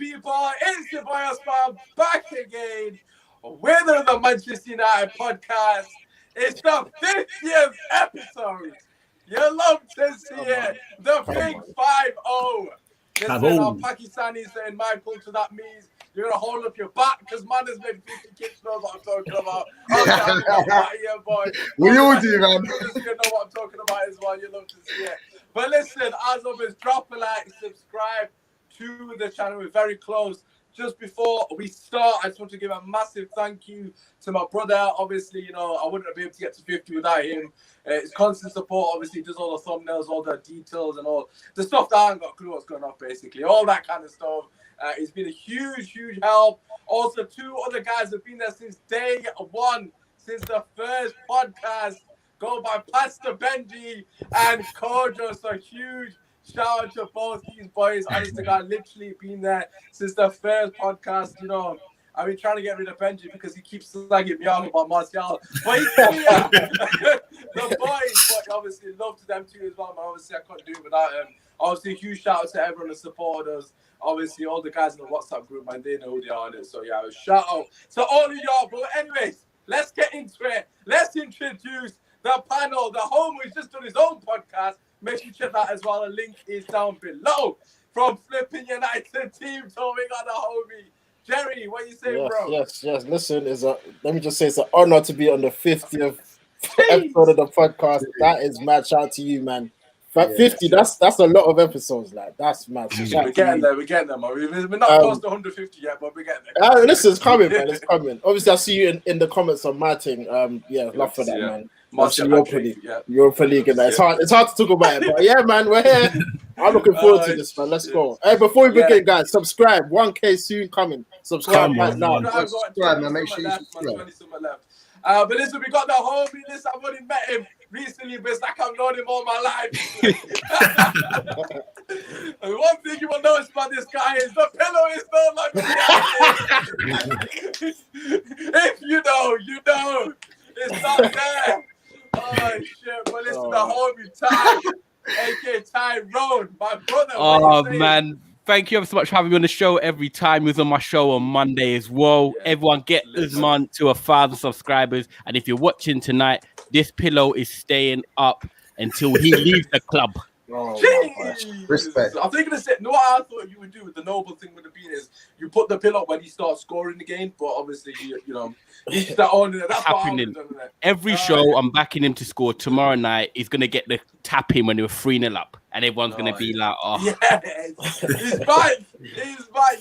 people? It's your boy Usmaan back again, winner of the Manchester United podcast. It's the 50th episode. You love to see it. The big 5-0. Listen, our Pakistanis saying my culture, that means you're going to hold up your back because man has made 50 kids knows what I'm talking about. Yeah, boy. We all do, man. You know what I'm talking about as well. You love to see it. But listen, as always, drop a like, subscribe to the channel. We're very close. Just before we start, I just want to give a massive thank you to my brother. Obviously, you know, I wouldn't be able to get to 50 without him. His constant support, obviously, does all the thumbnails, all the details, and all the stuff that I haven't got a clue what's going on, basically. All that kind of stuff. He's been a huge, huge help. Also, two other guys have been there since day one, since the first podcast. Go by Pastor Benji and Kojo. So huge shout out to both these boys. Honest to God, literally been there since the first podcast. You know, I've been trying to get rid of Benji because he keeps slagging me out about Martial. But he's here. The boys, but obviously love to them too as well. But obviously I couldn't do it without them. Obviously, huge shout out to everyone that supported us. Obviously, all the guys in the WhatsApp group, man, they know who they are on it. So yeah, a shout out to all of y'all. But anyways, let's get into it. Let's introduce the panel. The home has just done his own podcast. Make sure you check that as well. The link is down below. From Flipping United team, so we got the homie. Jerry, what you say, bro? Yes. Listen, let me just say it's an honor to be on the 50th episode of the podcast. That is mad. Shout out to you, man. 50, that's a lot of episodes. Like, that's mad. So we're getting there, man. We're not close to 150 yet, but we're getting there. Listen, it's coming, man. It's coming. Obviously, I'll see you in the comments on my thing. Love for that, man. Europa League, and that. It's hard to talk about it, but yeah, man, we're here. I'm looking forward to this, man. Let's go. Hey, before we begin, guys, subscribe. 1K soon coming. Subscribe right now. Subscribe, man. Make sure you subscribe. But listen, we got the homie. Listen, I've only met him recently, but it's like I've known him all my life. And one thing you will notice about this guy is the pillow is no longer there. If you know, you know. It's not there. Oh, shit. But listen, the homie Ty, a.k.a. Tyrone, my brother. Oh, man. Thank you ever so much for having me on the show every time. He was on my show on Monday as well. Yeah. Everyone get Usmaan to 1,000 subscribers. And if you're watching tonight, this pillow is staying up until he leaves the club. Respect. I'm thinking to say, no, what I thought you would do with the noble thing would have been is you put the pillow when he starts scoring the game, but obviously, you know, he's that on it. That's happening. Every show, I'm backing him to score. Tomorrow night, he's going to get the tap in when they were 3-0 up, and everyone's going to be like, oh. Yes. He's back.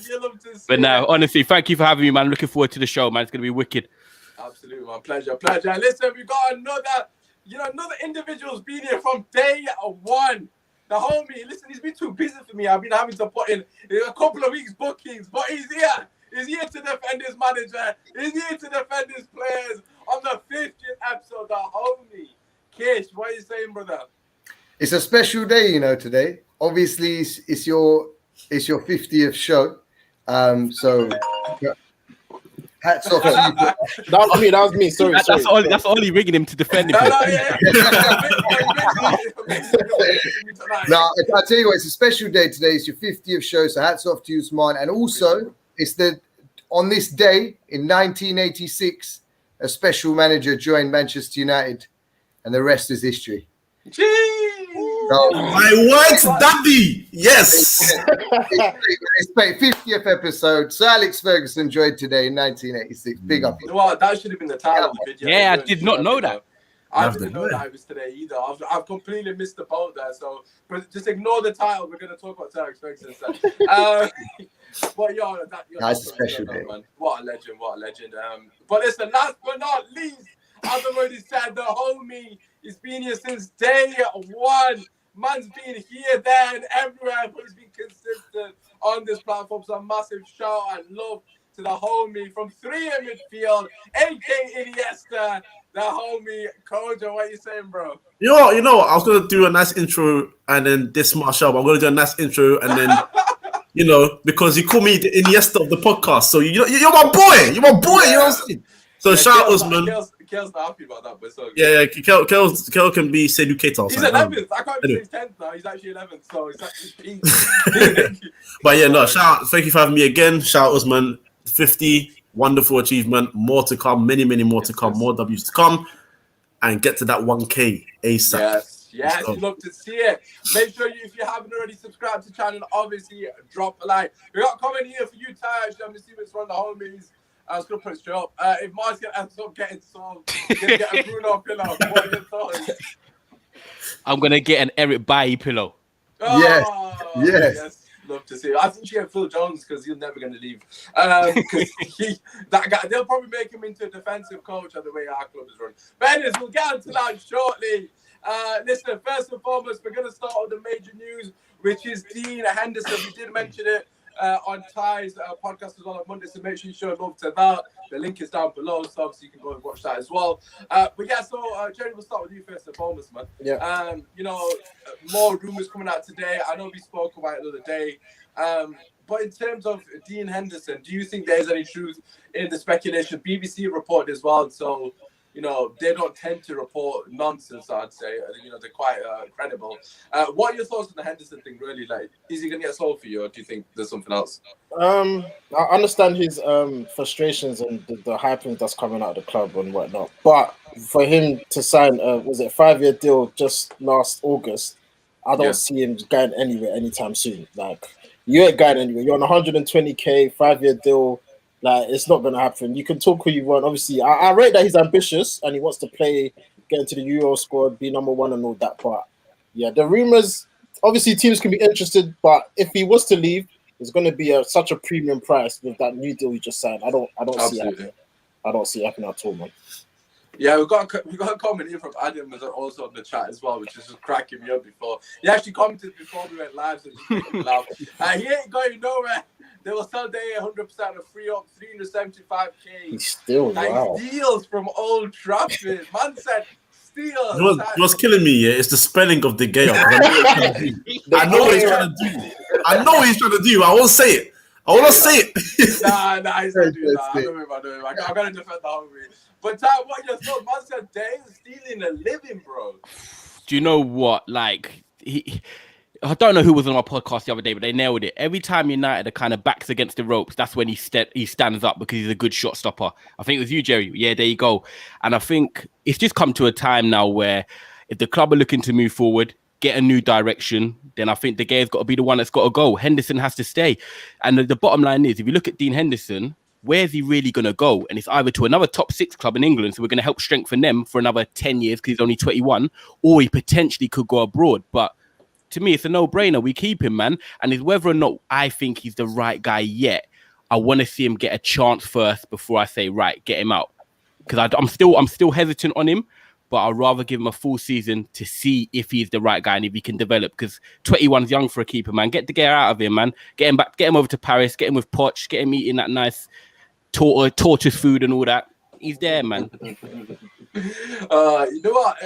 You love to see. But no, honestly, thank you for having me, man. Looking forward to the show, man. It's going to be wicked. Absolutely, man. Pleasure. Listen, we got another individual's been here from day one. The homie, listen, he's been too busy for me. I've been having to put in a couple of weeks bookings, but he's here. He's here to defend his manager. He's here to defend his players on the 50th episode. The homie, Kish, what are you saying, brother? It's a special day, you know, today. Obviously, it's your 50th show. So hats off. That was me. Sorry. That's only rigging him to defend him. No, I tell you what, it's a special day today. It's your 50th show, so hats off to you, Usmaan. And also, it's on this day in 1986, a special manager joined Manchester United, and the rest is history. My white daddy, yes. It's 50th episode. Sir Alex Ferguson joined today in 1986. Big up. Well, that should have been the title of the video. Yeah, I did not know that. I didn't know that it was today either. I've completely missed the boat there. So just ignore the title. We're going to talk about Sir Alex Ferguson instead. But that's a special day. Man. What a legend. But listen, last but not least, as I've already said, the homie has been here since day one. Man's been here, there, and everywhere, but he's been consistent on this platform. So a massive shout and love to the homie from 3 in midfield, a.k.a. Iniesta, the homie Kojo. What are you saying, bro? You know, I was gonna do a nice intro and then this Marshall. I'm gonna do a nice intro and then, you know, because you call me the Iniesta of the podcast. So you're my boy. You're my boy. You know what I'm saying? So shout out, Usmaan. Kel's not happy about that, but so yeah. Kel can be Sedu Keita. He's 11th. I can't even say he's 10th now. He's actually 11th, so he's actually But yeah, no, shout out. Thank you for having me again. Shout out Usmaan. 50, wonderful achievement. More to come. Many more to come. More W's to come. And get to that 1K ASAP. Yes, you love to see it. Make sure if you haven't already subscribed to the channel, obviously drop a like. We got a comment here for you, Ty. Actually, I'm assuming it's from the homies. I was gonna put it straight up. If Mars ends up getting sold, get a Bruno pillow. What are your thoughts? I'm gonna get an Eric Bailly pillow. Oh, yes. Love to see it. I think you get Phil Jones because he's never going to leave. Because that guy, they'll probably make him into a defensive coach of the way our club is run. But anyways, we'll get onto that shortly. Listen, first and foremost, we're going to start with the major news, which is Dean Henderson. We did mention it on Ty's podcast as well on Monday, so make sure you show love to that. The link is down below, so obviously you can go and watch that as well. But yeah, so Jerry, we'll start with you first and foremost, man. Yeah. You know, more rumors coming out today. I know we spoke about it the other day. But in terms of Dean Henderson, do you think there's any truth in the speculation? BBC reported as well, so you know they don't tend to report nonsense. I'd say, you know, they're quite credible. What are your thoughts on the Henderson thing? Really, like, is he gonna get sold for you, or do you think there's something else? I understand his frustrations and the hyping that's coming out of the club and whatnot, but for him to sign was it a 5-year deal just last August, I don't see him going anywhere anytime soon. Like, you ain't going anywhere. You're on 120k 5-year deal. Like, it's not gonna happen. You can talk who you want. Obviously, I rate that he's ambitious and he wants to play, get into the Euro squad, be number one and all that. But yeah, the rumors. Obviously, teams can be interested, but if he was to leave, it's going to be such a premium price with that new deal he just signed. I don't see it. I don't see it happening at all, man. Yeah, we got a comment here from Adam also on the chat as well, which is just cracking me up before. He actually commented before we went live, so just making me laugh. He ain't going nowhere. They will sell day 100% of free up 375k. He's still deals from Old Trafford. Man said steals. What's killing me, it's the spelling of the Gea. I know what he's trying to do. I know what he's trying to do. I won't say it. I want to say it. Nah, he's not doing that. I know him. I got to defend the hungry. But Ty, what your thoughts? Man said they're stealing a living, bro. Do you know what? Like, I don't know who was on my podcast the other day, but they nailed it. Every time United are kind of backs against the ropes, that's when he stands up because he's a good shot stopper. I think it was you, Jerry. Yeah, there you go. And I think it's just come to a time now where if the club are looking to move forward, get a new direction, then I think De Gea's got to be the one that's got to go. Henderson has to stay. And the bottom line is, if you look at Dean Henderson, where's he really going to go? And it's either to another top 6 club in England, so we're going to help strengthen them for another 10 years because he's only 21, or he potentially could go abroad. But to me, it's a no-brainer. We keep him, man. And it's whether or not I think he's the right guy yet. I want to see him get a chance first before I say, right, get him out. Because I'm still hesitant on him, but I'd rather give him a full season to see if he's the right guy and if he can develop. Because 21's young for a keeper, man. Get De Gea out of him, man. Get him back. Get him over to Paris. Get him with Poch. Get him eating that nice tortoise food and all that. He's there, man. You know what?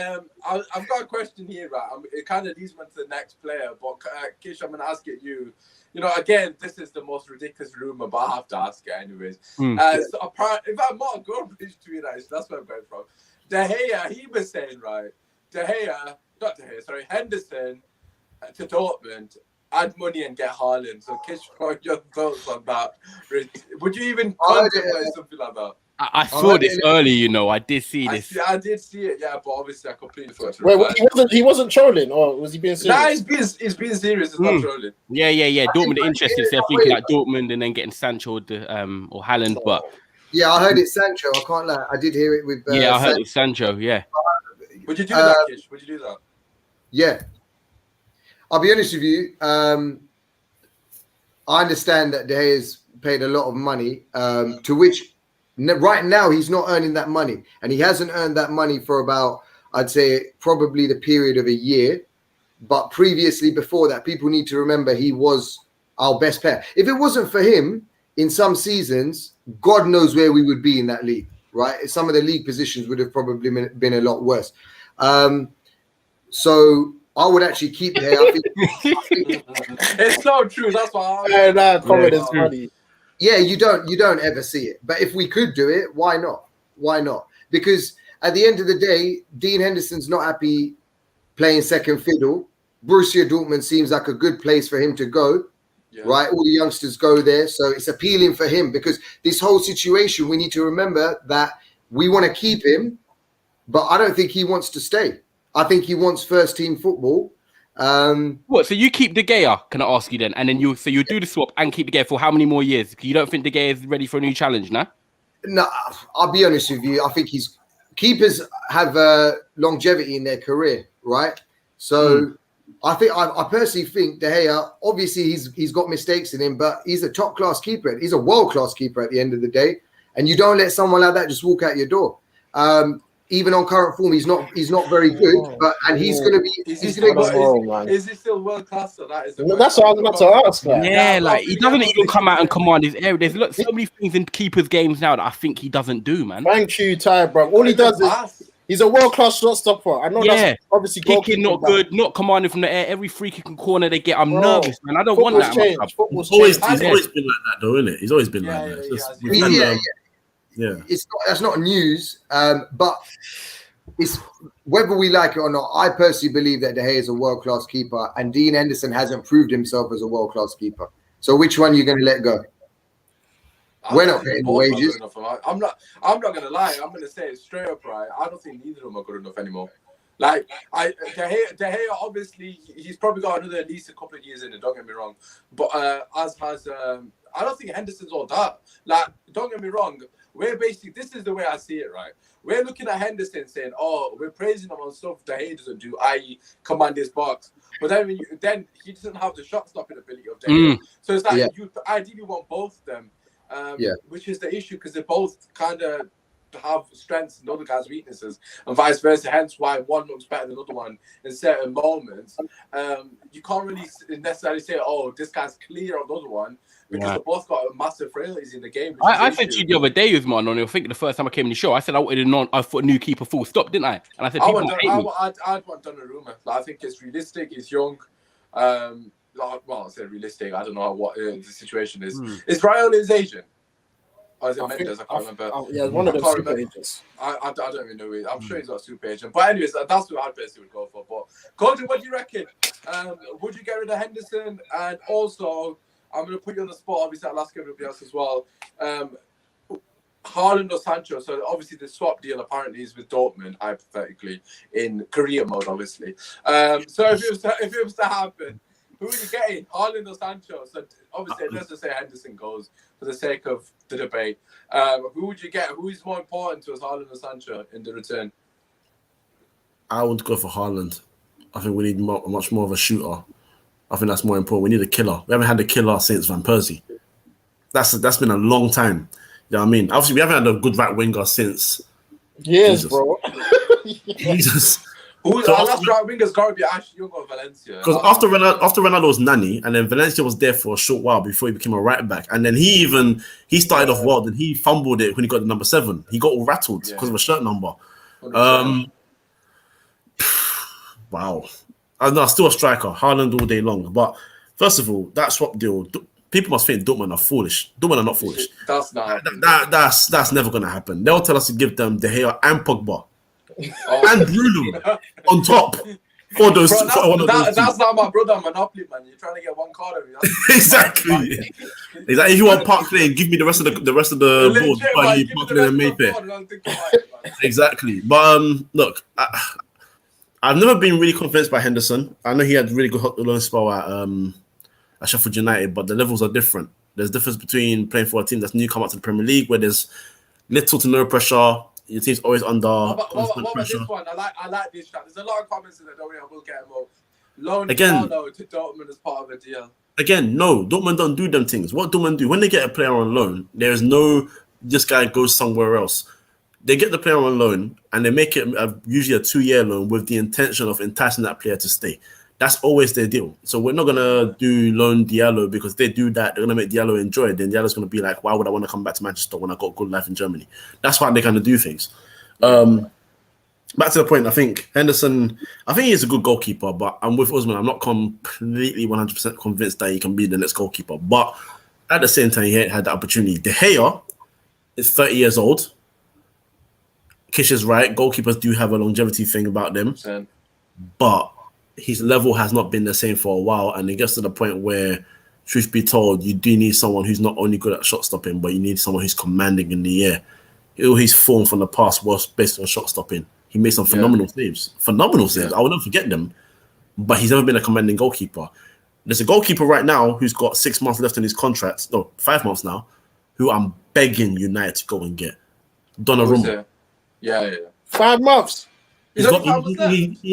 I've got a question here, right? It kind of leads me to the next player, but Kish, I'm going to ask it you. You know, again, this is the most ridiculous rumor, but I have to ask it anyways. So apparently, if I'm not a good bridge to it, that's where I'm going from. De Gea, he was saying, right? Henderson to Dortmund, add money and get Haaland. So, Kish, what are your thoughts on that? Would you even contemplate something like that? I saw this early, you know. I did see this. I did see it, yeah, but obviously I completely forgot to Wait, he wasn't trolling, or was he being serious? Nah, he's being serious. It's not trolling. Yeah. Dortmund are interested. So they're thinking like Dortmund and then getting Sancho or Haaland, but yeah, I heard it's Sancho. I can't lie. I did hear it with. I heard it's Sancho. Yeah. Would you do that, Kish? Would you do that? Yeah. I'll be honest with you. I understand that De Gea's paid a lot of money, to which. Right now, he's not earning that money, and he hasn't earned that money for about, I'd say, probably the period of a year. But previously, before that, people need to remember he was our best player. If it wasn't for him, in some seasons, God knows where we would be in that league, right? Some of the league positions would have probably been a lot worse. So I would actually keep there. I think it's so true. That's why comment is funny. Yeah, you don't ever see it. But if we could do it, why not? Why not? Because at the end of the day, Dean Henderson's not happy playing second fiddle. Borussia Dortmund seems like a good place for him to go. right? All the youngsters go there. So it's appealing for him because this whole situation, we need to remember that we want to keep him, but I don't think he wants to stay. I think he wants first team football. What? So you keep De Gea? Can I ask you then? And then you do the swap and keep De Gea for how many more years? You don't think De Gea is ready for a new challenge, nah? No, I'll be honest with you. I think keepers have longevity in their career, right? So I personally think De Gea, obviously he's got mistakes in him, but he's a top class keeper. He's a world class keeper at the end of the day, and you don't let someone like that just walk out your door. Even on current form, he's not very good, he's going to be. Is he still world class? So that's what I was about to ask. Yeah, like he doesn't even come out and command his area. There's so many things in keepers' games now that I think he doesn't do, man. Thank you, Ty, bro. All he does is he's a world class shot stopper. I know that's obviously kicking not good, not commanding from the air. Every free kick and corner they get, I'm nervous, man. I don't want that. He's always been like that, though, isn't it? He's always been like that. That's not news, but it's whether we like it or not. I personally believe that De Gea is a world-class keeper, and Dean Henderson hasn't proved himself as a world-class keeper. So which one are you going to let go? We're not paying the wages. I'm not going to lie. I'm going to say it straight up, right? I don't think neither of them are good enough anymore. Like De Gea, obviously, he's probably got another at least a couple of years in it. Don't get me wrong, but I don't think Henderson's all that. Like, don't get me wrong. We're basically, this is the way I see it, right? We're looking at Henderson saying, "Oh, we're praising him on stuff De Gea doesn't do, i.e., command his box." But then, then he doesn't have the shot stopping ability of De Gea. So it's like you ideally want both of them, which is the issue because they both kind of have strengths and other guys' weaknesses, and vice versa. Hence, why one looks better than the other one in certain moments. You can't really necessarily say, "Oh, this guy's clear on the other one." Because they both got massive frailties in the game. I said to you the other day, Usmaan, I think the first time I came in the show, I said I wanted a new keeper full stop, didn't I? And I said, I'd want Donnarumma. Like, I think it's realistic. He's young. I said realistic. I don't know what the situation is. Is Raiola his agent? Or is it Mendes? I can't remember. One of the super agents. I don't even know. I'm sure he's not a super agent. But anyways, that's what I personally would go for. But Colton, what do you reckon? Would you get rid of Henderson? And also, I'm going to put you on the spot. Obviously, I'll ask everybody else as well. Haaland or Sancho? So obviously, the swap deal apparently is with Dortmund, hypothetically, in career mode, obviously. So if it was to happen, who are you getting? Haaland or Sancho? So obviously, let's just say Henderson goes for the sake of the debate. Who would you get? Who is more important to us, Haaland or Sancho, in the return? I would go for Haaland. I think we need much more of a shooter. I think that's more important. We need a killer. We haven't had a killer since Van Persie. That's been a long time. You know what I mean? Obviously, we haven't had a good right winger since years, bro. Jesus. Our last right winger's got to be Ashley Young or Valencia. Because after Ronaldo was nanny, and then Valencia was there for a short while before he became a right back, and then he started off well. Then he fumbled it when he got the number 7. He got all rattled because of a shirt number. Wow. No, still a striker. Haaland all day long. But first of all, that swap deal, people must think Dortmund are foolish. Dortmund are not foolish. That's not. That's never going to happen. They'll tell us to give them De Gea and Pogba and Bruno on top for those. That's not my brother Monopoly, man. You're trying to get one card of me. Exactly. If you want Park Lane, give me the rest of the board. Park Lane and Mayfair. Exactly. But look. I've never been really convinced by Henderson. I know he had really good loan spell at Sheffield United, but the levels are different. There's a difference between playing for a team that's new come up to the Premier League, where there's little to no pressure. Your team's always under what pressure. This one? I like this chat. There's a lot of comments in there. Don't worry, I will get them all. Loan to Dortmund as part of a deal. Again, no, Dortmund don't do them things. What Dortmund do when they get a player on loan? There is no this guy goes somewhere else. They get the player on loan and they make it usually a 2-year loan with the intention of enticing that player to stay. That's always their deal. So we're not going to do loan Diallo because if they do that, they're going to make Diallo enjoy it. Then Diallo's going to be like, why would I want to come back to Manchester when I got a good life in Germany? That's why they kind of do things. Back to the point, I think Henderson, I think he's a good goalkeeper, but I'm with Usmaan. I'm not completely 100% convinced that he can be the next goalkeeper. But at the same time, he had the opportunity. De Gea is 30 years old. Kish is right. Goalkeepers do have a longevity thing about them. 100%. But his level has not been the same for a while. And it gets to the point where truth be told, you do need someone who's not only good at shot stopping, but you need someone who's commanding in the air. All his form from the past was based on shot stopping. He made some phenomenal saves. Phenomenal saves. I will never forget them. But he's never been a commanding goalkeeper. There's a goalkeeper right now who's got 6 months left in his contract. No, 5 months now. Who I'm begging United to go and get. Donnarumma. Yeah. 5 months. He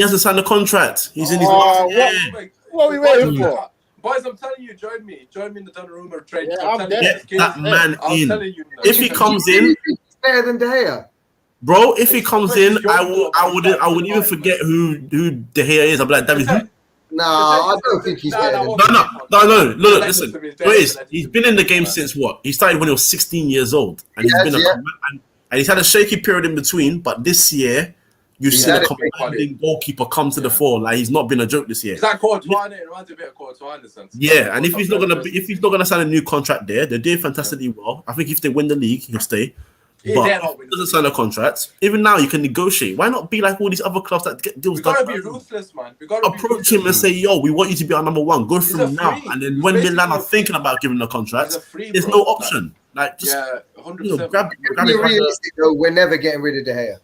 hasn't signed a contract. He's in his what are we waiting for? Boys, I'm telling you, join me in the Donnarumma trade. Yeah, get that man in. If he comes in, better than De Gea. Bro, if he comes in, I would even forget who De Gea is. I'll be like, David, who? No, I don't think he's better. No. Look, listen. He's been in the game since what? He started when he was 16 years old, and he's had a shaky period in between. But this year, you've seen a commanding goalkeeper come to the fore. Like he's not been a joke this year. Is that Courtois? It reminds a bit of Courtois in the sense. Yeah, and if he's not gonna sign a new contract there, they're doing fantastically well. I think if they win the league, he'll stay. But if he doesn't sign a contract, even now you can negotiate. Why not be like all these other clubs that get deals done? We gotta be ruthless, man. Approach him and say, "Yo, we want you to be our number one. Go through now." And then when Milan are thinking about giving him a contract, there's no option. Like, just 100%. grab realistic though, we're never getting rid of De Gea.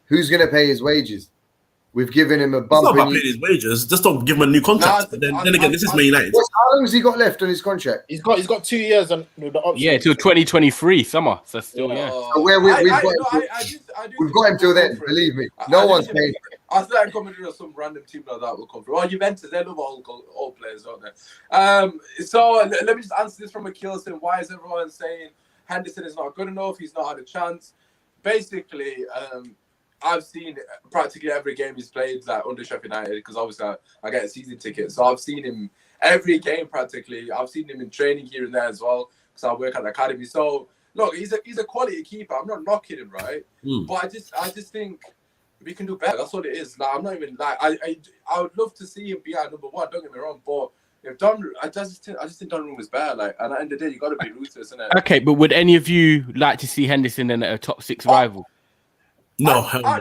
Who's gonna pay his wages? We've given him a bump. It's not about paying his wages. Just don't give him a new contract. Then again, this is Man United. How long has he got left on his contract? He's got 2 years and the option. Yeah, till 2023 summer. So still, So we've got him till then. Believe me, no one's paying. I thought I'd come and some random team like that will come through. Oh, Juventus, they love all players, don't they? So let me just answer this from Akil saying, why is everyone saying Henderson is not good enough? He's not had a chance. Basically, I've seen practically every game he's played like under Sheffield United because obviously I get a season ticket. So I've seen him every game practically. I've seen him in training here and there as well because I work at the academy. So look, he's a quality keeper. I'm not knocking him, right? But I just think we can do better. That's what it is. Like I'm not even like I would love to see him be our number one. Don't get me wrong, but if I just think Donnarumma is better. Like, and at the end of the day, you got to be ruthless, isn't it? Okay, but would any of you like to see Henderson in a top 6 rival? No, hell no.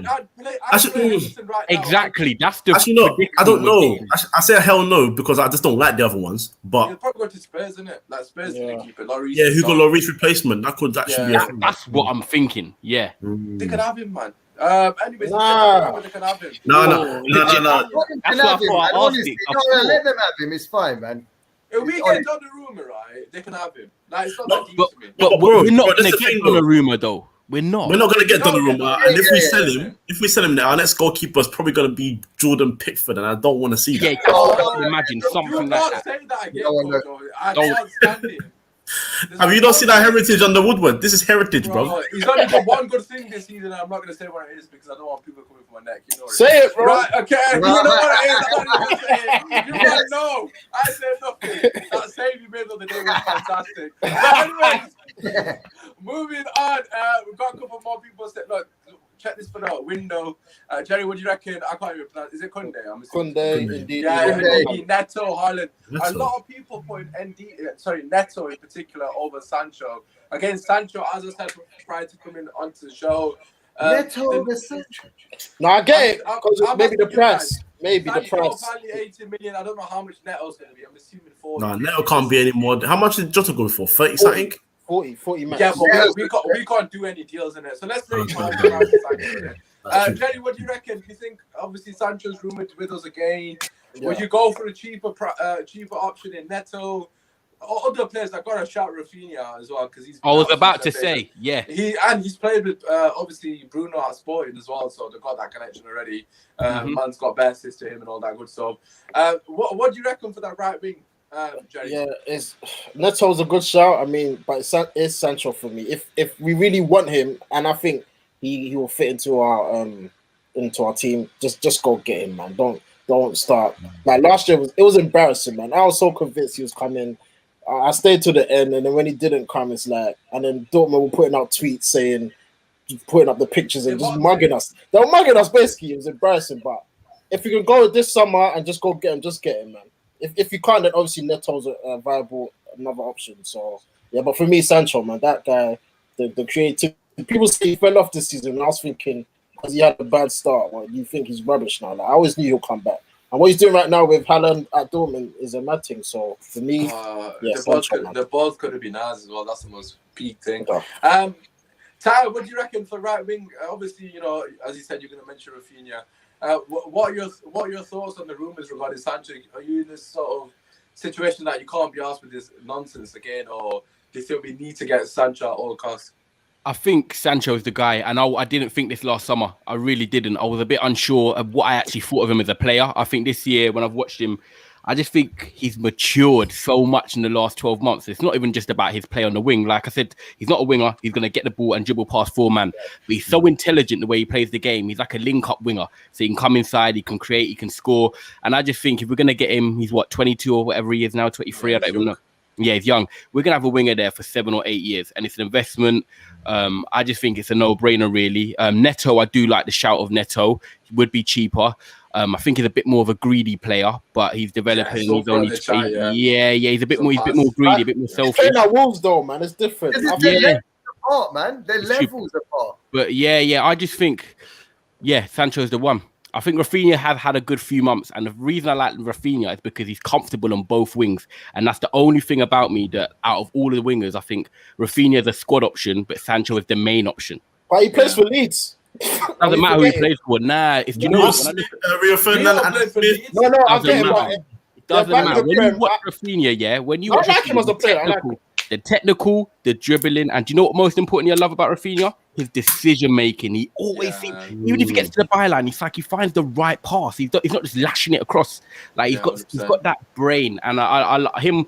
Exactly. That's the. Actually, no. I don't know. I say hell no because I just don't like the other ones. But you'll probably go to Spurs, isn't it? Like Spurs can keep it. Who got Lloris replacement? That could actually be. That's what I'm thinking. Yeah. They can have him, man. Anyways, they can have him. No. That's what I thought. Honestly, let them have him. It's fine, man. If we get Donnarumma, right, they can have him. Like it's not that deep to me. But we're not going to get Donnarumma though. We're not going to get Donnarumma, and if we sell him now, our next goalkeeper is probably going to be Jordan Pickford, and I don't want to see that. Yeah, imagine something like that. Say that again, I can't stand it. Have you not seen that heritage on the Woodward? This is heritage, bro. He's only got one good thing this season. I'm not going to say what it is because I don't want people coming for my neck. You know say it, bro. Right, okay. You know what it is. I'm not even saying it. You don't know. I said nothing. That save you made the other day was fantastic. But anyways, moving on. We've got a couple more people said, look, check this for the window. Jerry, what do you reckon? I can't even pronounce. Is it Kunde? Kunde, indeed. Yeah, Neto, Haaland. A lot of people point Neto in particular over Sancho. Again, Sancho, as I said prior to coming onto the show. Neto over Sancho. No, I get it. Maybe the price. Maybe the price. Value 80 million. I don't know how much Neto's going to be. I'm assuming 40. No, Neto can't be any more. How much did Jota go for? 30 something? 40 max. Yeah, but we can't do any deals in it. So let's say Jerry, what do you reckon? Do you think obviously Sancho's rumored with us again? Yeah. Would you go for a cheaper option in Neto? Other players that got a shout Rafinha as well because he's. I was about to say, yeah. He's played with obviously Bruno at Sporting as well, so they've got that connection already. Man's got bare assist to him and all that good stuff. What do you reckon for that right wing? Jerry? Yeah, Neto's a good shout. I mean, but it's Sancho for me. If we really want him, and I think he will fit into our team, just go get him, man. Don't start. Like last year it was embarrassing, man. I was so convinced he was coming. I stayed to the end, and then when he didn't come, it's like, and then Dortmund were putting out tweets saying, putting up the pictures and just mugging us. They were mugging us basically. It was embarrassing. But if you can go this summer and just go get him, just get him, man. If you can't, then obviously Neto's a viable another option. So yeah, but for me, Sancho, man, that guy, the creative. People say he fell off this season, and I was thinking because he had a bad start. Well, you think he's rubbish now? Like, I always knew he'll come back. And what he's doing right now with Haaland at Dortmund is a mad thing. So for me, the balls could have been ours as well. That's the most peak thing. Okay. Ty, what do you reckon for right wing? Obviously, you know, as you said, you're going to mention Rafinha. What are your thoughts on the rumours regarding Sancho? Are you in this sort of situation that you can't be asked with this nonsense again, or do you think we need to get Sancho at all costs? I think Sancho's the guy, and I didn't think this last summer. I really didn't. I was a bit unsure of what I actually thought of him as a player. I think this year, when I've watched him, I just think he's matured so much in the last 12 months. It's not even just about his play on the wing. Like I said, he's not a winger. He's going to get the ball and dribble past 4 man. But he's so intelligent the way he plays the game. He's like a link-up winger. So he can come inside, he can create, he can score. And I just think if we're going to get him, he's 22 or whatever he is now, 23, I don't even know. Yeah, he's young. We're going to have a winger there for 7 or 8 years. And it's an investment. I just think it's a no-brainer, really. Neto, I do like the shout of Neto. He would be cheaper. I think he's a bit more of a greedy player, but he's developing. He's only he's a bit more. He's a bit more greedy, a bit more selfish. Playing at Wolves, though, man, it's different. They're apart, man. They're levels apart. But I just think, Sancho's the one. I think Rafinha has had a good few months, and the reason I like Rafinha is because he's comfortable on both wings, and that's the only thing about me that out of all of the wingers, I think Rafinha is a squad option, but Sancho is the main option. But he plays for Leeds. Doesn't matter who he plays for. Nah, it's Rio Ferdinand and Smith. No, I get it. It doesn't matter. When you watch Rafinha, when you watch him as a player, the technical, the dribbling, and do you know what most importantly I love about Rafinha? His decision making. He always seems, even if he gets to the byline, it's like he finds the right pass. He's not just lashing it across. Like he's got that brain. And him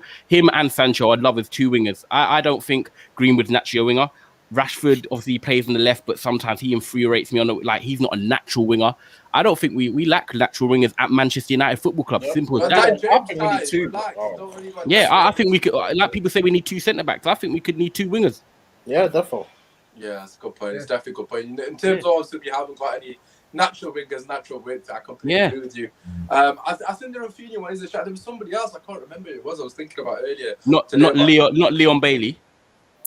and Sancho, I'd love as 2 wingers. I don't think Greenwood's naturally a winger. Rashford obviously plays on the left, but sometimes he infuriates me he's not a natural winger. I don't think we lack natural wingers at Manchester United Football Club. Simple as that. I think we need 2. I think we could. Like people say, we need 2 centre backs. I think we could need 2 wingers. Yeah, definitely. Yeah, that's a good point. It's definitely a good point. In terms of also, we haven't got any natural wingers, natural width. I completely agree with you. I think the Rafinha one is a shot. There was somebody else. I can't remember who it was. I was thinking about earlier. Not Leon Bailey.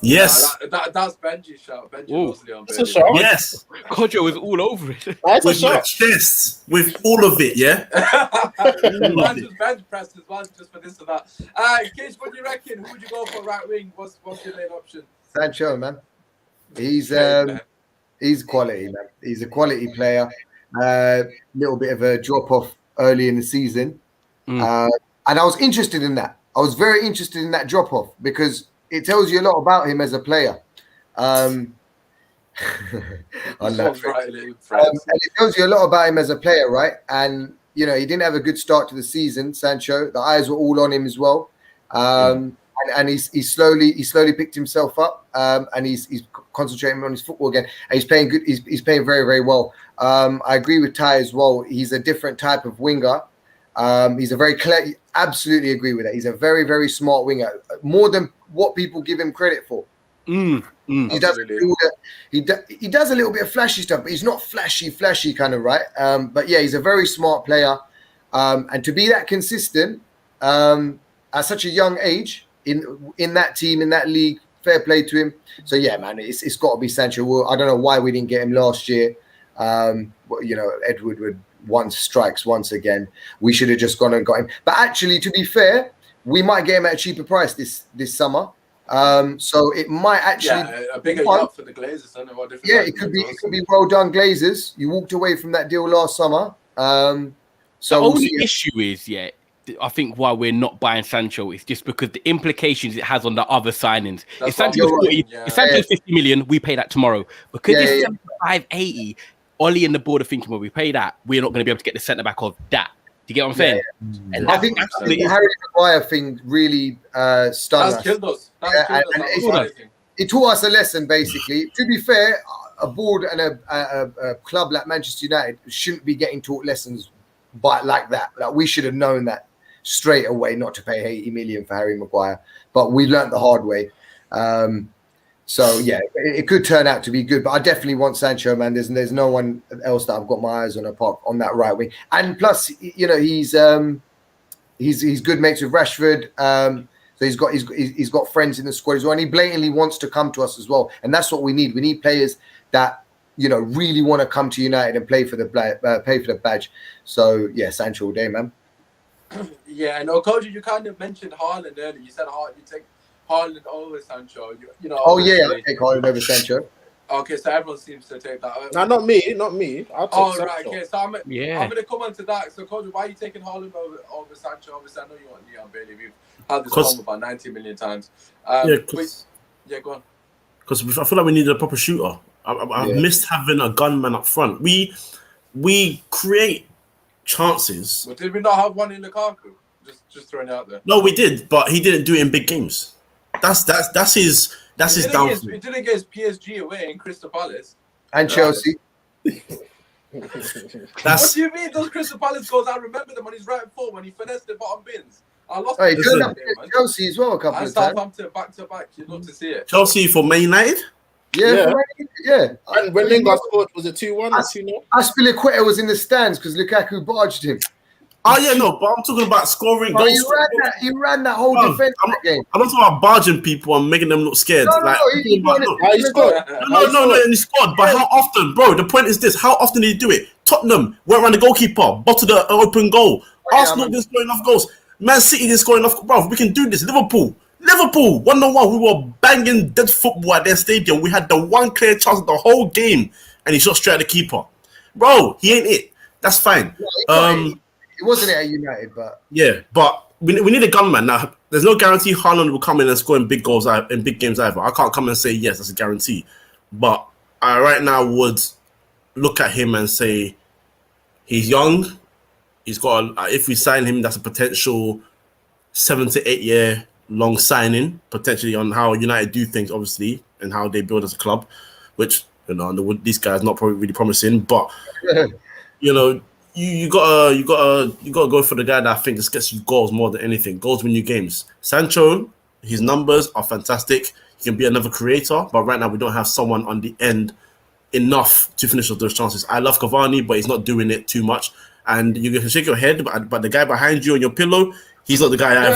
Yes. That's Benji's shout. Benji was Leon Bailey. It's a shot. Yes. Kojo was all over it. With your chest. With all of it, yeah? Mine just bench pressed as well, just for this and that. Kish, what do you reckon? Who would you go for right wing? What's your main option? Sancho, man. He's quality, man. He's a quality player. Little bit of a drop off early in the season. And I was interested in that. I was very interested in that drop off because it tells you a lot about him as a player. And it tells you a lot about him as a player, right? And you know, he didn't have a good start to the season, Sancho. The eyes were all on him as well. And he slowly picked himself up, and he's concentrating on his football again. And he's playing good. He's playing very, very well. I agree with Ty as well. He's a different type of winger. He's a very clear. Absolutely agree with that. He's a very, very smart winger, more than what people give him credit for. He does a little bit of flashy stuff, but he's not flashy kind of, right? But yeah, he's a very smart player, and to be that consistent at such a young age in that team, in that league, fair play to him. So yeah, man, it's got to be Sancho. Well, I don't know why we didn't get him last year. You know, Edward would strikes once again. We should have just gone and got him. But actually, to be fair, we might get him at a cheaper price this summer. So it might actually a bigger job for the Glazers. It could be well done, Glazers. You walked away from that deal last summer. So the only issue is, I think why we're not buying Sancho is just because the implications it has on the other signings. If Sancho's 50 million, we pay that tomorrow. Because it's 75, 80, Ollie and the board are thinking, well, we pay that, we're not going to be able to get the centre back of that. Do you get what I'm saying? And I think the Harry Maguire thing really stung us. Killed us. It taught us a lesson, basically. To be fair, a board and a club like Manchester United shouldn't be getting taught lessons like that. Like, we should have known that straight away not to pay 80 million for Harry Maguire. But we learnt the hard way. So yeah, it could turn out to be good, but I definitely want Sancho, man. There's no one else that I've got my eyes on apart on that right wing. And plus, you know, he's good mates with Rashford. So he's got friends in the squad as well, and he blatantly wants to come to us as well. And that's what we need. We need players that really want to come to United and play for the badge. So yeah, Sancho all day, man. Yeah, no, Coach, you kind of mentioned Haaland earlier. You said you take Haaland over Sancho. Oh yeah, I take Haaland over Sancho. Okay, so everyone seems to take that over. No, not me. I'll take Sancho. Right, okay. So I'm going to come on to that. So, Coach, why are you taking Haaland over Sancho? Obviously, I know you want Leon Bailey. We've had this problem about 90 million times. Go on. Because I feel like we needed a proper shooter. I missed having a gunman up front. We create chances. But did we not have one in Lukaku? Just throwing it out there. No, we did, but he didn't do it in big games. That's his downfall. He did it against PSG away in Crystal Palace and Chelsea. What do you mean? Those Crystal Palace goals, I remember them on his right foot when he finessed the bottom bins. I lost Chelsea as well a couple of times. Southampton back to back. You'd love to see it. Chelsea for Man United? Yeah. And when Lingard scored, was it 2-1 or 2-0? Aspilicueta was in the stands because Lukaku barged him. Oh yeah, no, but I'm talking about scoring goals. He ran that whole defense game. I'm not talking about barging people and making them look scared. He scored. No, and he scored. But how often, bro? The point is this: how often did he do it? Tottenham went around the goalkeeper, bottled the open goal. Arsenal didn't score enough goals. Man City didn't score enough. Bro, we can do this. Liverpool, 1-1. We were banging dead football at their stadium. We had the one clear chance of the whole game, and he shot straight at the keeper. Bro, he ain't it. That's fine. It wasn't at United, but yeah, but we need a gunman. Now, there's no guarantee Haaland will come in and score in big goals in big games either. I can't come and say yes, that's a guarantee. But I right now would look at him and say he's young. He's got if we sign him, that's a potential 7 to 8 year long signing, potentially on how United do things, obviously, and how they build as a club, which these guys not probably really promising, but You gotta go for the guy that I think just gets you goals more than anything. Goals win you games. Sancho, his numbers are fantastic. He can be another creator, but right now we don't have someone on the end enough to finish those chances. I love Cavani, but he's not doing it too much. And you can shake your head, but the guy behind you on your pillow, he's not the guy either.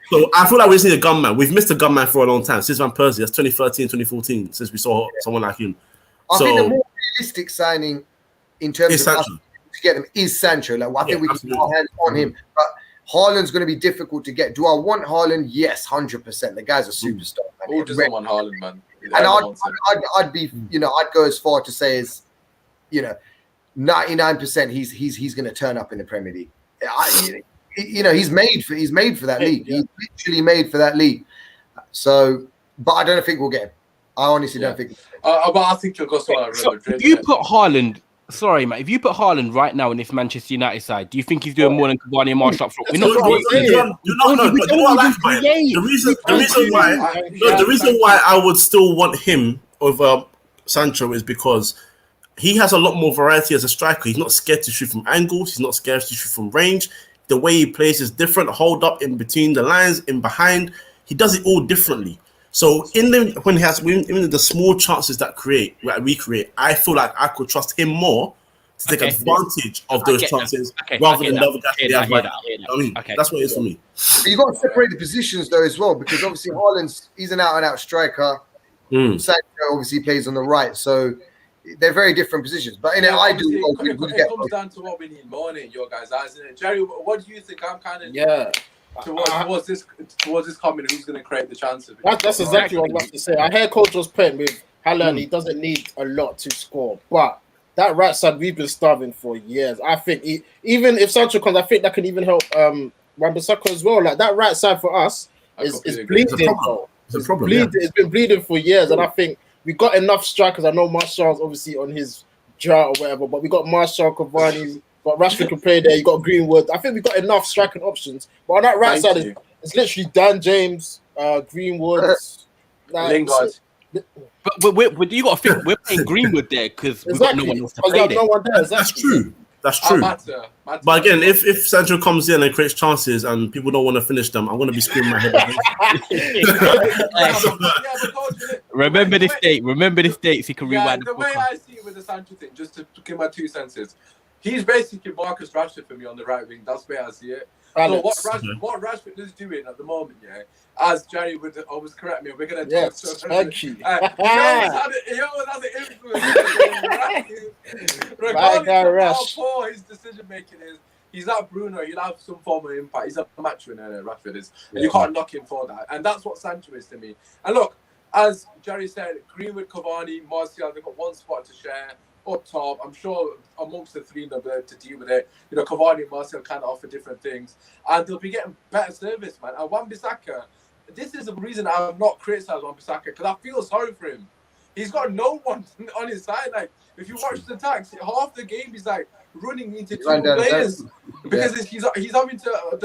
So I feel like we just need a gunman. We've missed a gunman for a long time. Since Van Persie, that's 2013, 2014, since we saw someone like him. I think the more realistic signing in terms of us to get him is Sancho. I think we can put our hands on him. But Haaland's going to be difficult to get. Do I want Haaland? Yes, 100%. The guy's a superstar. Who doesn't want Haaland, man? And I'd be, I'd go as far to say as, 99% he's going to turn up in the Premier League. He's made for that league. He's literally made for that league. So, but I don't think we'll get him. I honestly don't think. But I think you'll go somewhere. If you put Haaland. Sorry, mate. If you put Haaland right now in this Manchester United side, do you think he's doing more than Cavani and Marshall up front? The reason why I would still want him over Sancho is because he has a lot more variety as a striker. He's not scared to shoot from angles. He's not scared to shoot from range. The way he plays is different. Hold up in between the lines, in behind. He does it all differently. So when he has even the small chances that we create, I feel like I could trust him more to take advantage of those chances rather than the other guys. That's what it is for me. But you got to separate the positions though as well, because obviously he's an out-and-out striker. Sancho obviously plays on the right, so they're very different positions. But in an ideal world, it comes down to what we need more in your guys' eyes, isn't it? Jerry, what do you think? I'm kind of towards this coming, who's going to create the chances? That's exactly what I was about to say. I hear Coach was playing with Haaland. He doesn't need a lot to score, but that right side we've been starving for years. I think even if Sancho comes, I think that can even help Wan-Bissaka as well. Like that right side for us is bleeding. It's been bleeding for years, and I think we got enough strikers. I know Martial's obviously on his drought or whatever, but we got Martial, Cavani. But Rashford can play there. You got Greenwood. I think we've got enough striking options. But on that right side, it's literally Dan James, Greenwood, Lingard. But you got to think we're playing Greenwood there because we've got no one else to play there. That's true. But again, if Sancho comes in and creates chances and people don't want to finish them, I'm going to be screaming my head off. Remember this date. So you can rewind the way I see it with the Sancho thing, just to give my 2 cents, he's basically Marcus Rashford for me on the right wing. That's the way I see it. So what Rashford is doing at the moment, yeah, as Jerry would always correct me, we're going to talk to thank you. He always has an influence. Regardless of how poor his decision making is, he's like Bruno. He'll have some form of impact. He's a match winner, Rashford is. And you can't knock him for that. And that's what Sancho is to me. And look, as Jerry said, Greenwood, Cavani, Martial, they've got one spot to share up top. I'm sure amongst the three they'll be able to deal with it. You know, Cavani and Martial kind of offer different things. And they'll be getting better service, man. And Wan-Bissaka, this is the reason I'm not criticizing Wan-Bissaka, because I feel sorry for him. He's got no one on his side. Like, if you watch the attacks, half the game he's like running into two players because he's having to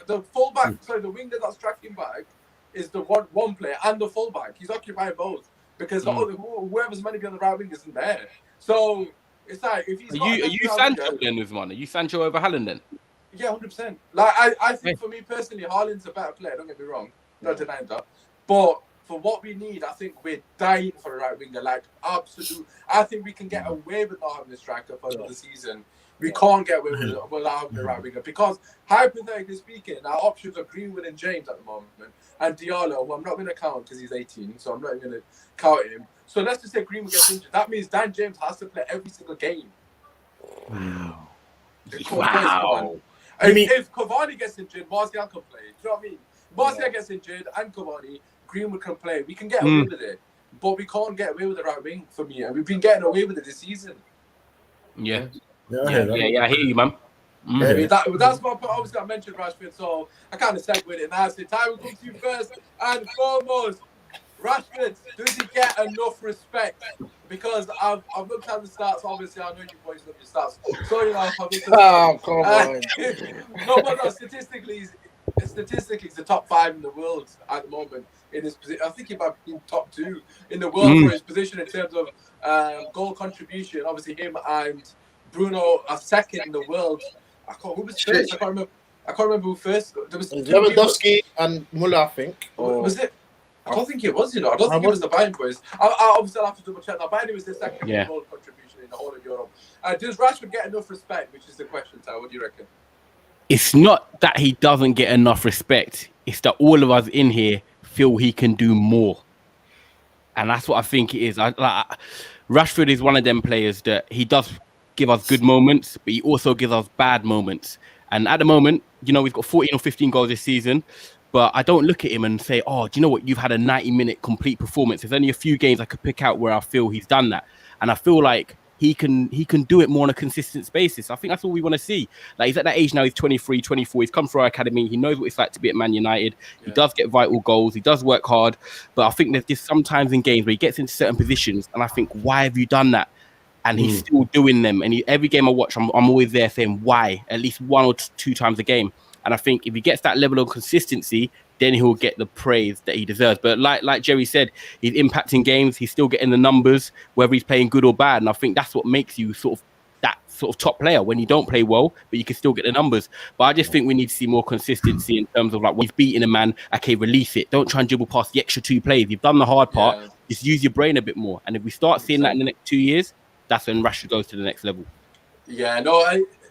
the fullback, sorry, the winger that's tracking back is the one player and the fullback. He's occupying both because whoever's meant to be on the right wing isn't there. So it's like if he's are you Sancho then, Usmaan? Are you Sancho over Haaland then? Yeah, 100%. Like I think for me personally, Haaland's a better player. Don't get me wrong, not denying that. But for what we need, I think we're dying for a right winger. Like absolute. I think we can get away with not having a striker for the season. We can't get away with it without having a right winger because, hypothetically speaking, our options are Greenwood and James at the moment, and Diallo, who I'm not going to count because he's 18, so I'm not even going to count him. So let's just say Greenwood gets injured. That means Dan James has to play every single game. Wow. If Cavani gets injured, Martial can play. Do you know what I mean? Martial gets injured and Cavani, Greenwood can play. We can get away with it, but we can't get away with the right wing for me, and we've been getting away with it this season. Yeah, I hear you, man. That's my point. Obviously, I mentioned Rashford, so I kind of segued it. Now, so Ty, will come to you first and foremost. Rashford, does he get enough respect? Because I've looked at the stats. Obviously, I know you boys look at the stats. So, you know, I've looked at the stats. Come on. No, statistically, he's the top 5 in the world at the moment in his position. I think he might be top 2 in the world for his position in terms of goal contribution. Obviously, him and Bruno are second in the world. Who was first? I can't remember who first. There was Lewandowski and Muller, I think. Was it? I don't think it was, you know. I don't think it was the Bayern boys. I obviously have to double check that. Bayern was the second goal contribution in the whole of Europe. Does Rashford get enough respect? Which is the question, Ty. What do you reckon? It's not that he doesn't get enough respect. It's that all of us in here feel he can do more. And that's what I think it is. Rashford is one of them players that he does give us good moments, but he also gives us bad moments. And at the moment, you know, we've got 14 or 15 goals this season. But I don't look at him and say, oh, do you know what? You've had a 90-minute complete performance. There's only a few games I could pick out where I feel he's done that. And I feel like he can do it more on a consistent basis. I think that's all we want to see. Like, he's at that age now, he's 23, 24. He's come through our academy. He knows what it's like to be at Man United. He does get vital goals. He does work hard. But I think there's just sometimes in games where he gets into certain positions and I think, why have you done that? And he's still doing them. And every game I watch, I'm always there saying, why? At least 1 or 2 times a game. And I think if he gets that level of consistency, then he'll get the praise that he deserves. But like Jerry said, he's impacting games. He's still getting the numbers, whether he's playing good or bad. And I think that's what makes you sort of top player when you don't play well, but you can still get the numbers. But I just think we need to see more consistency in terms of like when he's beating a man, okay, release it. Don't try and dribble past the extra 2 plays. You've done the hard part. Just use your brain a bit more. And if we start seeing that in the next 2 years, that's when Rashford goes to the next level. Yeah, no,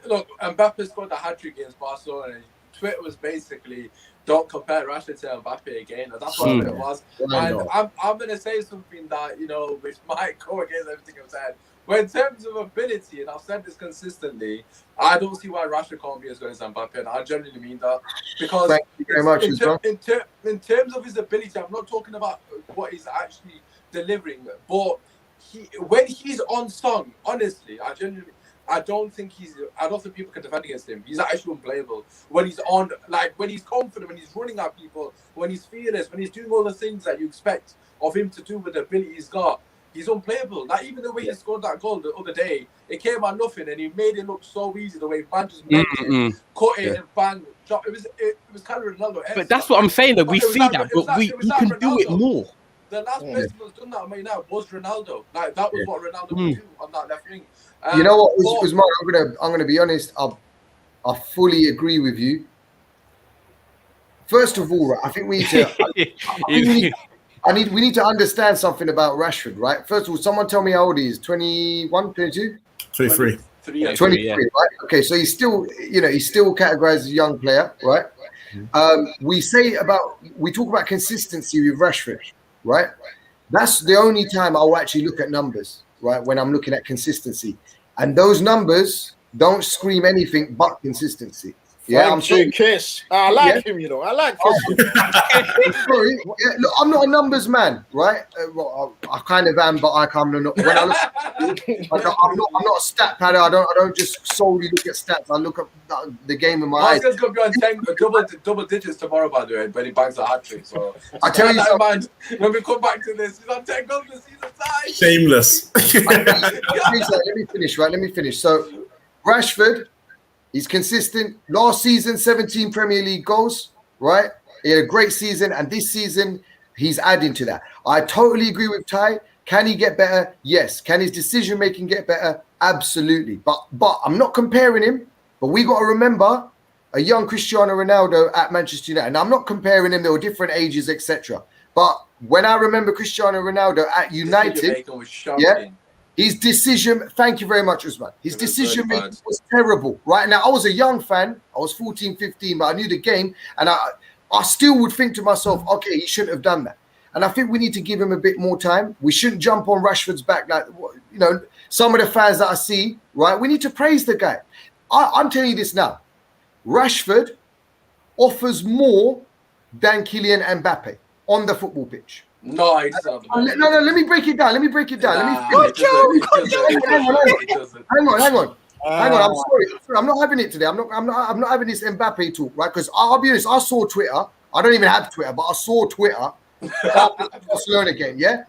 look, Mbappe scored the hat-trick against Barcelona. Twitter was basically, don't compare Rashford to Mbappe again. That's what it was. And I'm going to say something that, you know, which might go against everything I've said. But in terms of ability, and I've said this consistently, I don't see why Rashford can't be as good as Mbappe. And I genuinely mean that. Because thank you very much, in terms of his ability, I'm not talking about what he's actually delivering. But when he's on song, honestly, I don't think people can defend against him. He's actually unplayable. When he's on, like, when he's confident, when he's running at people, when he's fearless, when he's doing all the things that you expect of him to do with the ability he's got, he's unplayable. Like, even the way he scored that goal the other day, it came out nothing, and he made it look so easy. The way Van just made it, cut it, and bang, drop. It was kind of Ronaldo. But that's what I'm saying. That we see that, but we can do it more. The last person who's done that, I mean, now was Ronaldo. Like, that was what Ronaldo would do on that left wing. You know what, Usmaan, I'm gonna be honest. I fully agree with you. First of all, I think we need to. We need to understand something about Rashford, right? First of all, someone tell me how old he is. 21, 22? 23. 23, right? Okay, so he's still, he's still categorized as a young player, right? We talk about consistency with Rashford, right? That's the only time I'll actually look at numbers, right? When I'm looking at consistency, and those numbers don't scream anything but consistency. Yeah, I'm sorry, Kish. I like him, I like Kish. I'm sorry. Yeah, look, I'm not a numbers man, right? Well, I kind of am, but I can't. When I look, I'm not a stat padder. I don't just solely look at stats. I look at the game in my eyes. Marcus gonna be on 10 double digits tomorrow, by the way, when he bangs a hat trick. So I tell you something. When we come back to this, he's on 10 goals this season. Shameless. Let me finish. Right, let me finish. So Rashford. He's consistent. Last season, 17 Premier League goals, right? He had a great season, and this season, he's adding to that. I totally agree with Ty. Can he get better? Yes. Can his decision-making get better? Absolutely. But I'm not comparing him, but we got to remember a young Cristiano Ronaldo at Manchester United. And I'm not comparing him. They were different ages, etc. But when I remember Cristiano Ronaldo at United, his decision, thank you very much, Usmaan. His decision making was terrible. Right now, I was a young fan. I was 14, 15, but I knew the game. And I still would think to myself, okay, he shouldn't have done that. And I think we need to give him a bit more time. We shouldn't jump on Rashford's back like, some of the fans that I see, right? We need to praise the guy. I'm telling you this now. Rashford offers more than Kylian Mbappe on the football pitch. No, he doesn't. No, let me break it down. Hang on. I'm sorry. I'm not having it today. I'm not having this Mbappe talk, right? Because I'll be honest, I saw Twitter. I don't even have Twitter, but I saw Twitter after the Barcelona game. Yeah,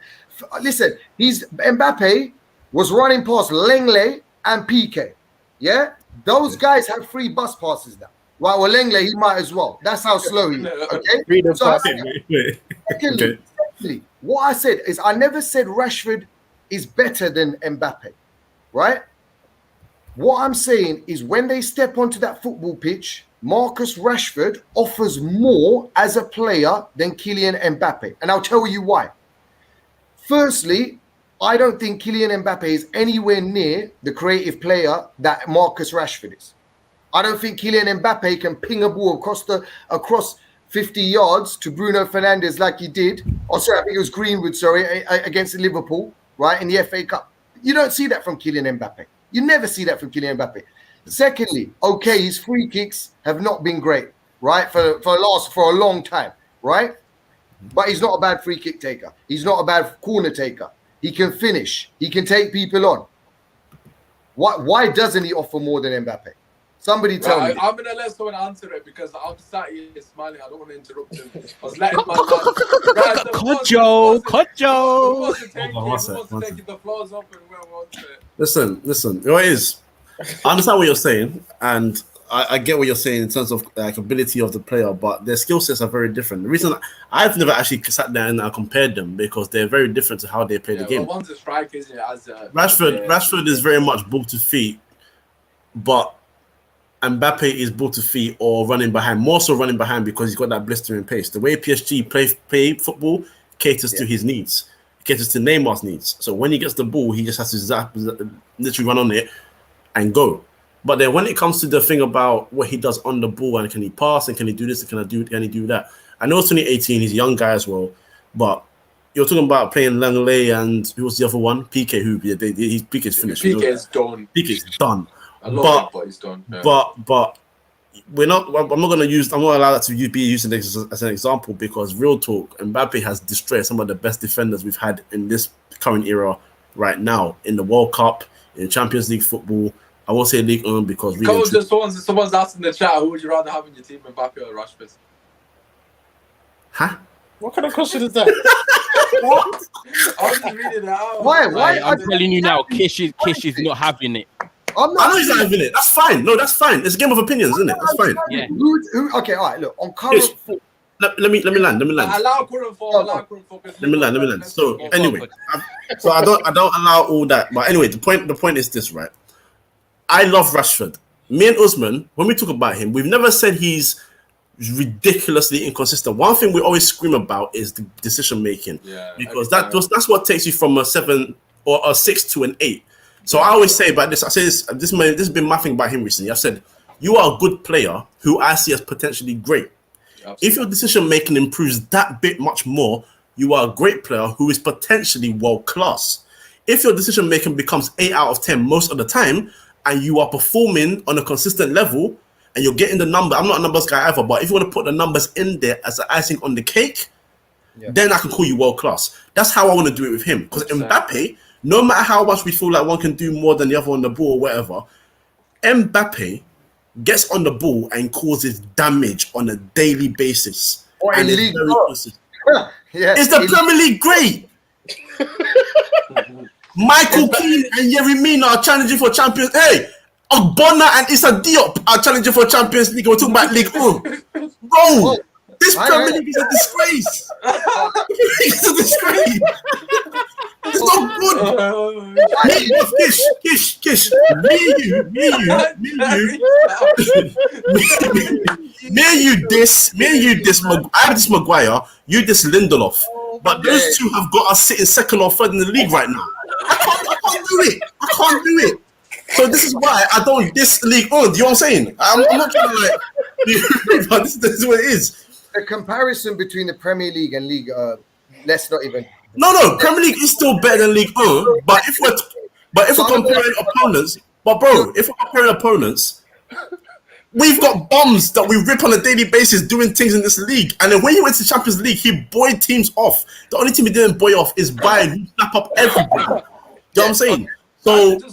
listen, Mbappe was running past Lenglet and PK. Yeah, those guys have free bus passes now. Right, well, Lenglet, he might as well. That's how slow he is. Okay. Secondly, what I said is I never said Rashford is better than Mbappe, right? What I'm saying is when they step onto that football pitch, Marcus Rashford offers more as a player than Kylian Mbappe. And I'll tell you why. Firstly, I don't think Kylian Mbappe is anywhere near the creative player that Marcus Rashford is. I don't think Kylian Mbappe can ping a ball across 50 yards to Bruno Fernandes like he did. Oh, sorry, I think it was Greenwood, against Liverpool, right, in the FA Cup. You don't see that from Kylian Mbappe. You never see that from Kylian Mbappe. Secondly, okay, his free kicks have not been great, right, for a long time, right? But he's not a bad free kick taker. He's not a bad corner taker. He can finish. He can take people on. Why doesn't he offer more than Mbappe? Somebody tell me. I'm going to let someone answer it because I'm sat here smiling. I don't want to interrupt him. I was letting my Listen. What is? I understand what you're saying, and I get what you're saying in terms of ability of the player, but their skill sets are very different. The reason I've never actually sat down and compared them because they're very different to how they play the game. Well, one's a striker, isn't it? Rashford is very much ball to feet, but Mbappe is ball to feet or running behind, more so running behind because he's got that blistering pace. The way PSG play football caters to his needs, caters to Neymar's needs. So when he gets the ball, he just has to literally run on it and go. But then when it comes to the thing about what he does on the ball and can he pass and can he do this and can he do that? I know it's 2018, he's a young guy as well, but you're talking about playing Langley and who was the other one? PK, who PK's finished. PK's done. PK's done. But he's done. Yeah. But we're not. I'm not allowed that to be used as an example because real talk, Mbappe has destroyed some of the best defenders we've had in this current era right now in the World Cup, in Champions League football. I won't say League One because someone's asking in the chat, who would you rather have in your team, Mbappe or Rashford? Huh? What kind of question is that? What? I was just reading it out. Why? I'm telling you now, Kish is not having it. I know he's not having it. That's fine. No, that's fine. It's a game of opinions, isn't it? That's fine. Yeah. Okay, all right. Look, on current football. Let me land. Allow current football. Let me land. So anyway, so I don't allow all that. But anyway, the point is this, right? I love Rashford. Me and Usmaan, when we talk about him, we've never said he's ridiculously inconsistent. One thing we always scream about is the decision making, because that's what takes you from a 7 or a 6 to an 8. So I always say about this. I say this has been my thing about him recently. I said, you are a good player who I see as potentially great. Absolutely. If your decision making improves that bit much more, you are a great player who is potentially world class. If your decision making becomes 8 out of 10 most of the time, and you are performing on a consistent level, and you're getting the number, I'm not a numbers guy either, but if you want to put the numbers in there as the icing on the cake, then I can call you world class. That's how I want to do it with him. Because Mbappe, no matter how much we feel like one can do more than the other on the ball or whatever, Mbappe gets on the ball and causes damage on a daily basis. And it's very close. Is the Premier League great? Michael Keane and Yerry Mina are challenging for Champions. Hey, Ogbonna and Issa Diop are challenging for Champions League. We're talking about League 1. Bro, this Premier League is a disgrace. It's a disgrace. It's not good. Kish. Me and you diss Maguire, you diss Lindelof. But those two have got us sitting second or third in the league right now. I can't do it. So this is why I don't diss League 1. Do you know what I'm saying? I'm not trying to but this is what it is. The comparison between the Premier League and League, let's not even. No, Premier League is still better than League 1. But if we're comparing opponents, we've got bums that we rip on a daily basis doing things in this league. And then when he went to Champions League, he buoyed teams off. The only team he didn't buoy off is Bayern, who snap up everybody. You know what I'm saying? So, to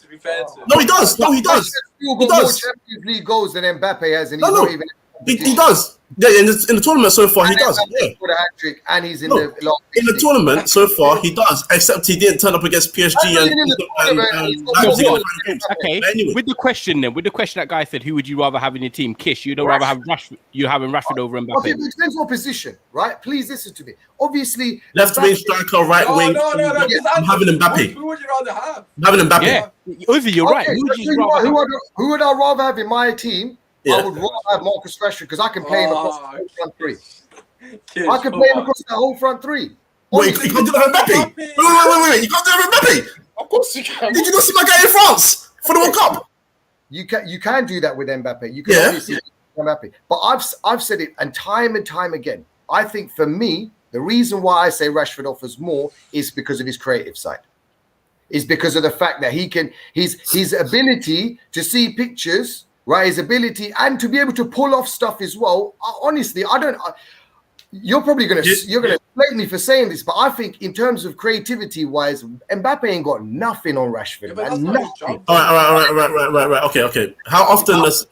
be fair to no, he does. He does. More Champions League goals than Mbappe has, and he's not even. He does. Yeah, in the tournament so far, he does. Yeah. For the hat-trick, and he's in the tournament so far, he does. Except he didn't turn up against PSG Okay. Anyway. With the question that guy said, who would you rather have in your team? Kish, you'd rather have Rashford. You're having Rashford over Mbappe. Okay, but it depends on position, right? Please listen to me. Obviously, left wing striker, right wing. No. I'm having Mbappe. Who would you rather have? I'm having Mbappe. Yeah, Uzi, you're right. Who would I rather have in my team? Yeah. I would rather have Marcus Rashford because I can play him across the whole front three. I can play him across the whole front three. Wait, you can't do that with Mbappe? Wait. You can't do that with Mbappe? Of course you can. Did you not see my guy in France for the World Cup? You can do that with Mbappe. You can obviously do Mbappe. But I've said it and time again. I think for me, the reason why I say Rashford offers more is because of his creative side. Is because of the fact that his ability to see pictures. Right, his ability and to be able to pull off stuff as well. Honestly, you're probably gonna blame me for saying this, but I think in terms of creativity wise, Mbappe ain't got nothing on Rashford. Nothing. All right. Okay. How often has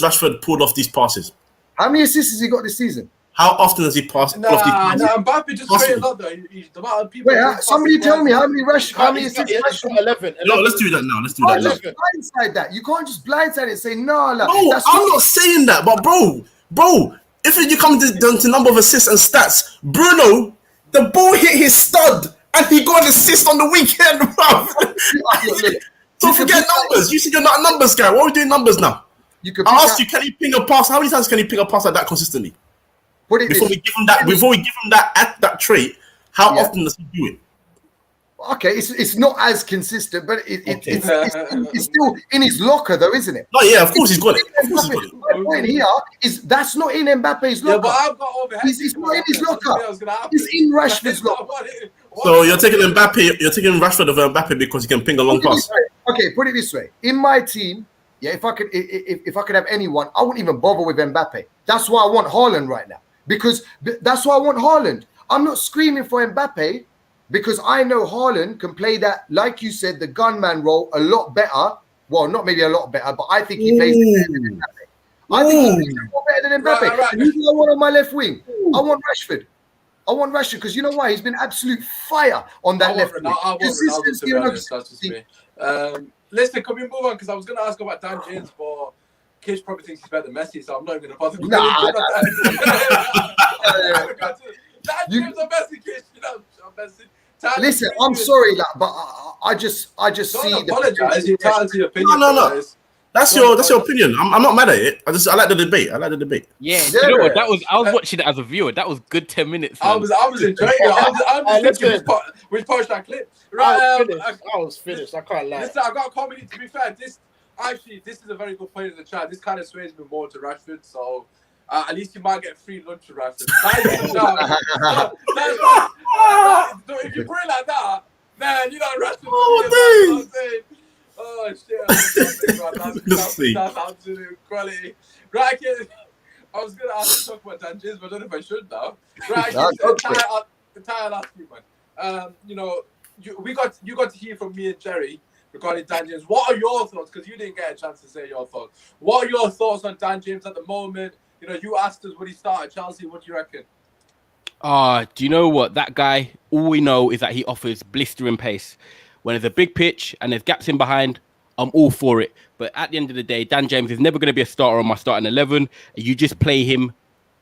Rashford pulled off these passes? How many assists has he got this season? How often has he passed? Mbappe just played a lot though. The amount of people. Wait, somebody tell me how many assists? 11. No, let's do that now. Just blindside that. You can't just blindside it and say no. No, I'm not saying that, but bro, if you come to number of assists and stats, Bruno, the ball hit his stud and he got an assist on the weekend, bro. So forget numbers. You said you're not a numbers guy. Why are we doing numbers now? I asked you, can he ping a pass? How many times can he ping a pass like that consistently? Before we give him that trait, how often does he do it? Okay, it's not as consistent, but it's still in his locker, though, isn't it? No, yeah, of course he's got it. My point here is that's not in Mbappe's locker. Yeah, but I've got over. It's not in his locker. It's in Rashford's locker. So you're taking Rashford over Mbappe because he can ping a long pass. Okay, put it this way: in my team, if I could have anyone, I wouldn't even bother with Mbappe. That's why I want Haaland right now. Because that's why I want Haaland. I'm not screaming for Mbappe because I know Haaland can play that, like you said, the gunman role a lot better. Well, not maybe a lot better, but I think he plays better than Mbappe. I think he plays more better than Mbappe. Right. Who do I want on my left wing? I want Rashford. Because you know why? He's been absolute fire on that left wing. Consistency and consistency. Listen, can we move on? Because I was going to ask about Dan James, but Kish probably thinks he's better than Messi, so I'm not even going to bother. Dan James or Messi, Kish, Messi. Listen, I'm sorry, but I just see. Don't apologize. You're entitled to your opinion. No. That's your opinion. I'm not mad at it. I like the debate. Yeah, you know what? I was watching it as a viewer. That was good 10 minutes. Man. I was enjoying it. I'm just thinking which part should I clip? Right, I was finished. I can't lie. Listen, I got a comedy. To be fair, this is a very good point in the chat. This kind of sways me more to Rashford, so at least you might get free lunch to Rashford. If you put it like that, then you know Rashford. Oh shit! That's absolute quality. Right, kid. I was gonna ask to talk about Dan James, but I don't know if I should now. Right, entire last week, man. You got to hear from me and Jerry regarding Dan James. What are your thoughts? Because you didn't get a chance to say your thoughts. What are your thoughts on Dan James at the moment? You know, you asked us when he started Chelsea. What do you reckon? Do you know what? That guy, all we know is that he offers blistering pace. When there's a big pitch and there's gaps in behind, I'm all for it. But at the end of the day, Dan James is never going to be a starter on my starting 11. You just play him.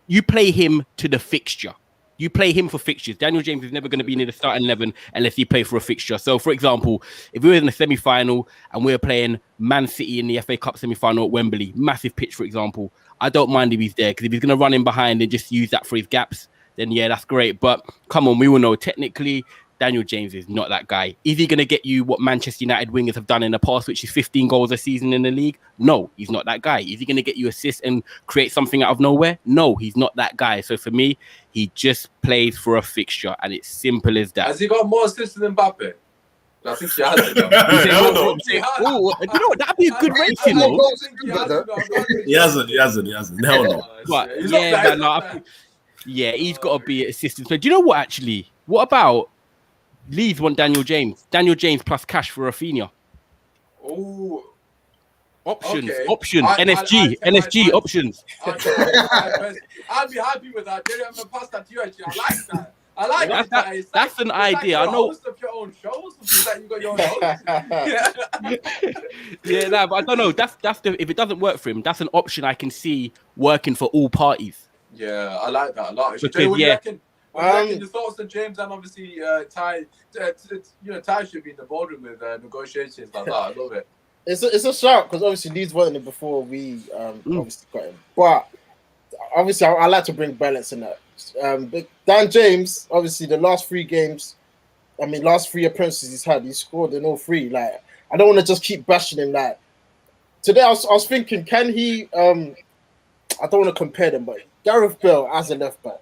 You play him to the fixture. You play him for fixtures. Daniel James is never going to be near the starting 11 unless he play for a fixture. So, for example, if we were in the semi-final and we were playing Man City in the FA Cup semi-final at Wembley, massive pitch, for example, I don't mind if he's there, because if he's going to run in behind and just use that for his gaps, then yeah, that's great. But come on, we all know technically Daniel James is not that guy. Is he going to get you what Manchester United wingers have done in the past, which is 15 goals a season in the league? No, he's not that guy. Is he going to get you assists and create something out of nowhere? No, he's not that guy. So for me, he just plays for a fixture, and it's simple as that. Has he got more assists than Mbappe? I think he has. You know what? That'd be a good rating, though. He hasn't. Hell no. But he's got to be assistant. So do you know what? Actually, what about Leeds want Daniel James? Daniel James plus cash for Rafinha. Oh, options. Okay. NSG options. I'd be happy with that. Jerry, I'm gonna pass that to you. Actually, I like that. I like that. That's an idea. Like I know. Host of your own shows. Like you got your own host. But I don't know. That's if it doesn't work for him, that's an option I can see working for all parties. Yeah, I like that a lot. Because, Jerry, what do you reckon? Your thoughts on James and obviously Ty? Ty should be in the boardroom with negotiations like that. I love it. It's a shout because obviously Leeds wanted it before we obviously got him. But obviously, I like to bring balance in that. But Dan James, obviously, the last three appearances he's had, he scored in all three. Like, I don't want to just keep bashing him. Like today, I was thinking, can he? I don't want to compare them, but Gareth Bale as a left back,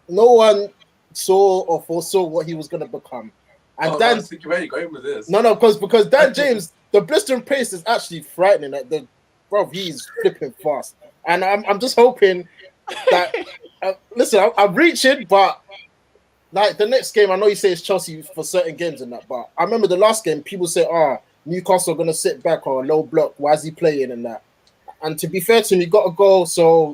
no one saw or foresaw what he was going to become. And where are you going with this? No, because Dan James, the blistering pace is actually frightening. Like he's flipping fast, and I'm just hoping that. Listen, I'm reaching, but like the next game, I know you say it's Chelsea for certain games and that, but I remember the last game, people say, Newcastle are going to sit back or a low block. Why is he playing and that? And to be fair to him, he got a goal, so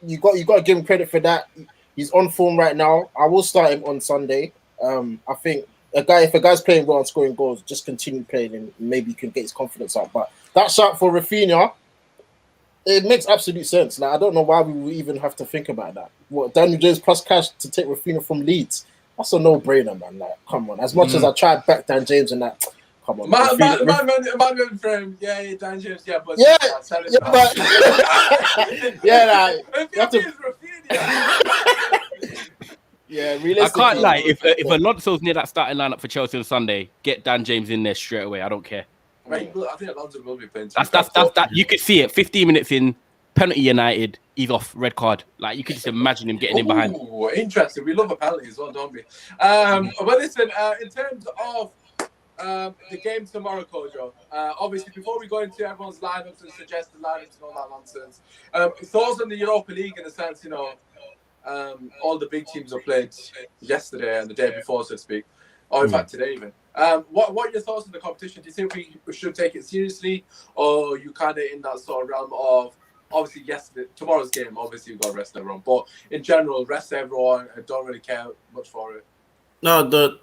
you got to give him credit for that. He's on form right now. I will start him on Sunday. I think if a guy's playing well and scoring goals, just continue playing and maybe he can get his confidence up. But that shot for Rafinha, it makes absolute sense. Like, I don't know why we would even have to think about that. What, Daniel James plus cash to take Rafinha from Leeds? That's a no-brainer, man. Like, come on. As much as I tried back Dan James and that, come on. My frame, yeah, Dan James, yeah, but yeah, realistically, I can't lie. If Alonso's near that starting lineup for Chelsea on Sunday, get Dan James in there straight away. I don't care. Right, I think Alonso will be playing. That you could see it. 15 minutes in, penalty United, he's off, red card. Like, you could just imagine him getting in behind. Interesting. We love a penalty as well, don't we? But listen, in terms of the game tomorrow, Kojo, obviously before we go into everyone's lineups and suggested lineups and all that nonsense, thoughts on the Europa League in a sense, all the big teams have played yesterday and the day before, so to speak, or in fact today even. What are your thoughts on the competition? Do you think we should take it seriously, or you kind of in that sort of realm of obviously tomorrow's game? Obviously, you've got to rest everyone, but in general, rest everyone. I don't really care much for it. No,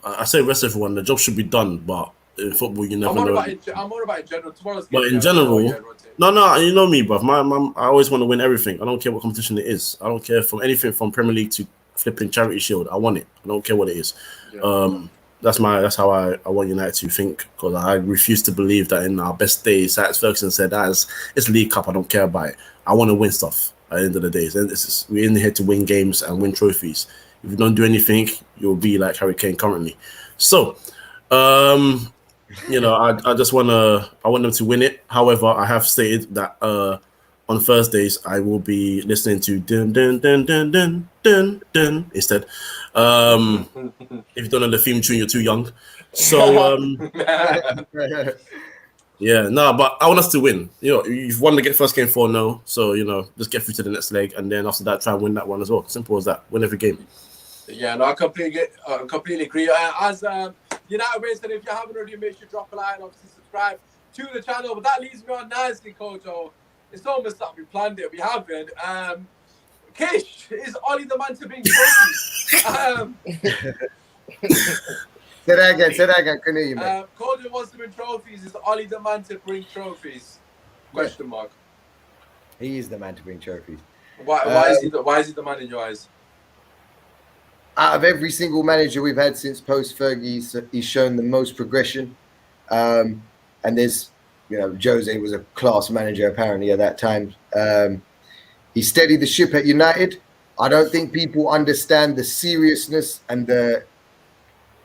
I say rest everyone. The job should be done, but in football, you never know. I'm more about in general. Tomorrow's game. But in general, no, you know me, bruv. I always want to win everything. I don't care what competition it is. I don't care from anything from Premier League to flipping Charity Shield. I want it. I don't care what it is. Yeah. That's how I want United to think, because I refuse to believe that in our best days, as Ferguson said, it's League Cup, I don't care about it. I want to win stuff at the end of the day. We're in here to win games and win trophies. If you don't do anything, you'll be like Harry Kane currently. So, you know, I want them to win it. However, I have stated that on Thursdays I will be listening to dun dun dun dun dun dun dun instead. If you don't know the theme tune, you're too young. So yeah, no, but I want us to win. You know, you've won the first game 4-0, so you know, just get through to the next leg, and then after that, try and win that one as well. Simple as that. Win every game. Yeah, no, I completely agree. As United Way said, if you haven't already, make sure you drop a like and obviously subscribe to the channel. But that leads me on nicely, Coach. It's almost like we planned it. We haven't. Kish, is Ollie the man to bring trophies? Say that again. Couldn't hear you, man. Coach wants to win trophies. Is Ollie the man to bring trophies? Question mark. He is the man to bring trophies. Why is he the man in your eyes? Out of every single manager we've had since post-Fergie, he's shown the most progression. And there's, you know, Jose was a class manager apparently at that time. He steadied the ship at United. I don't think people understand the seriousness and the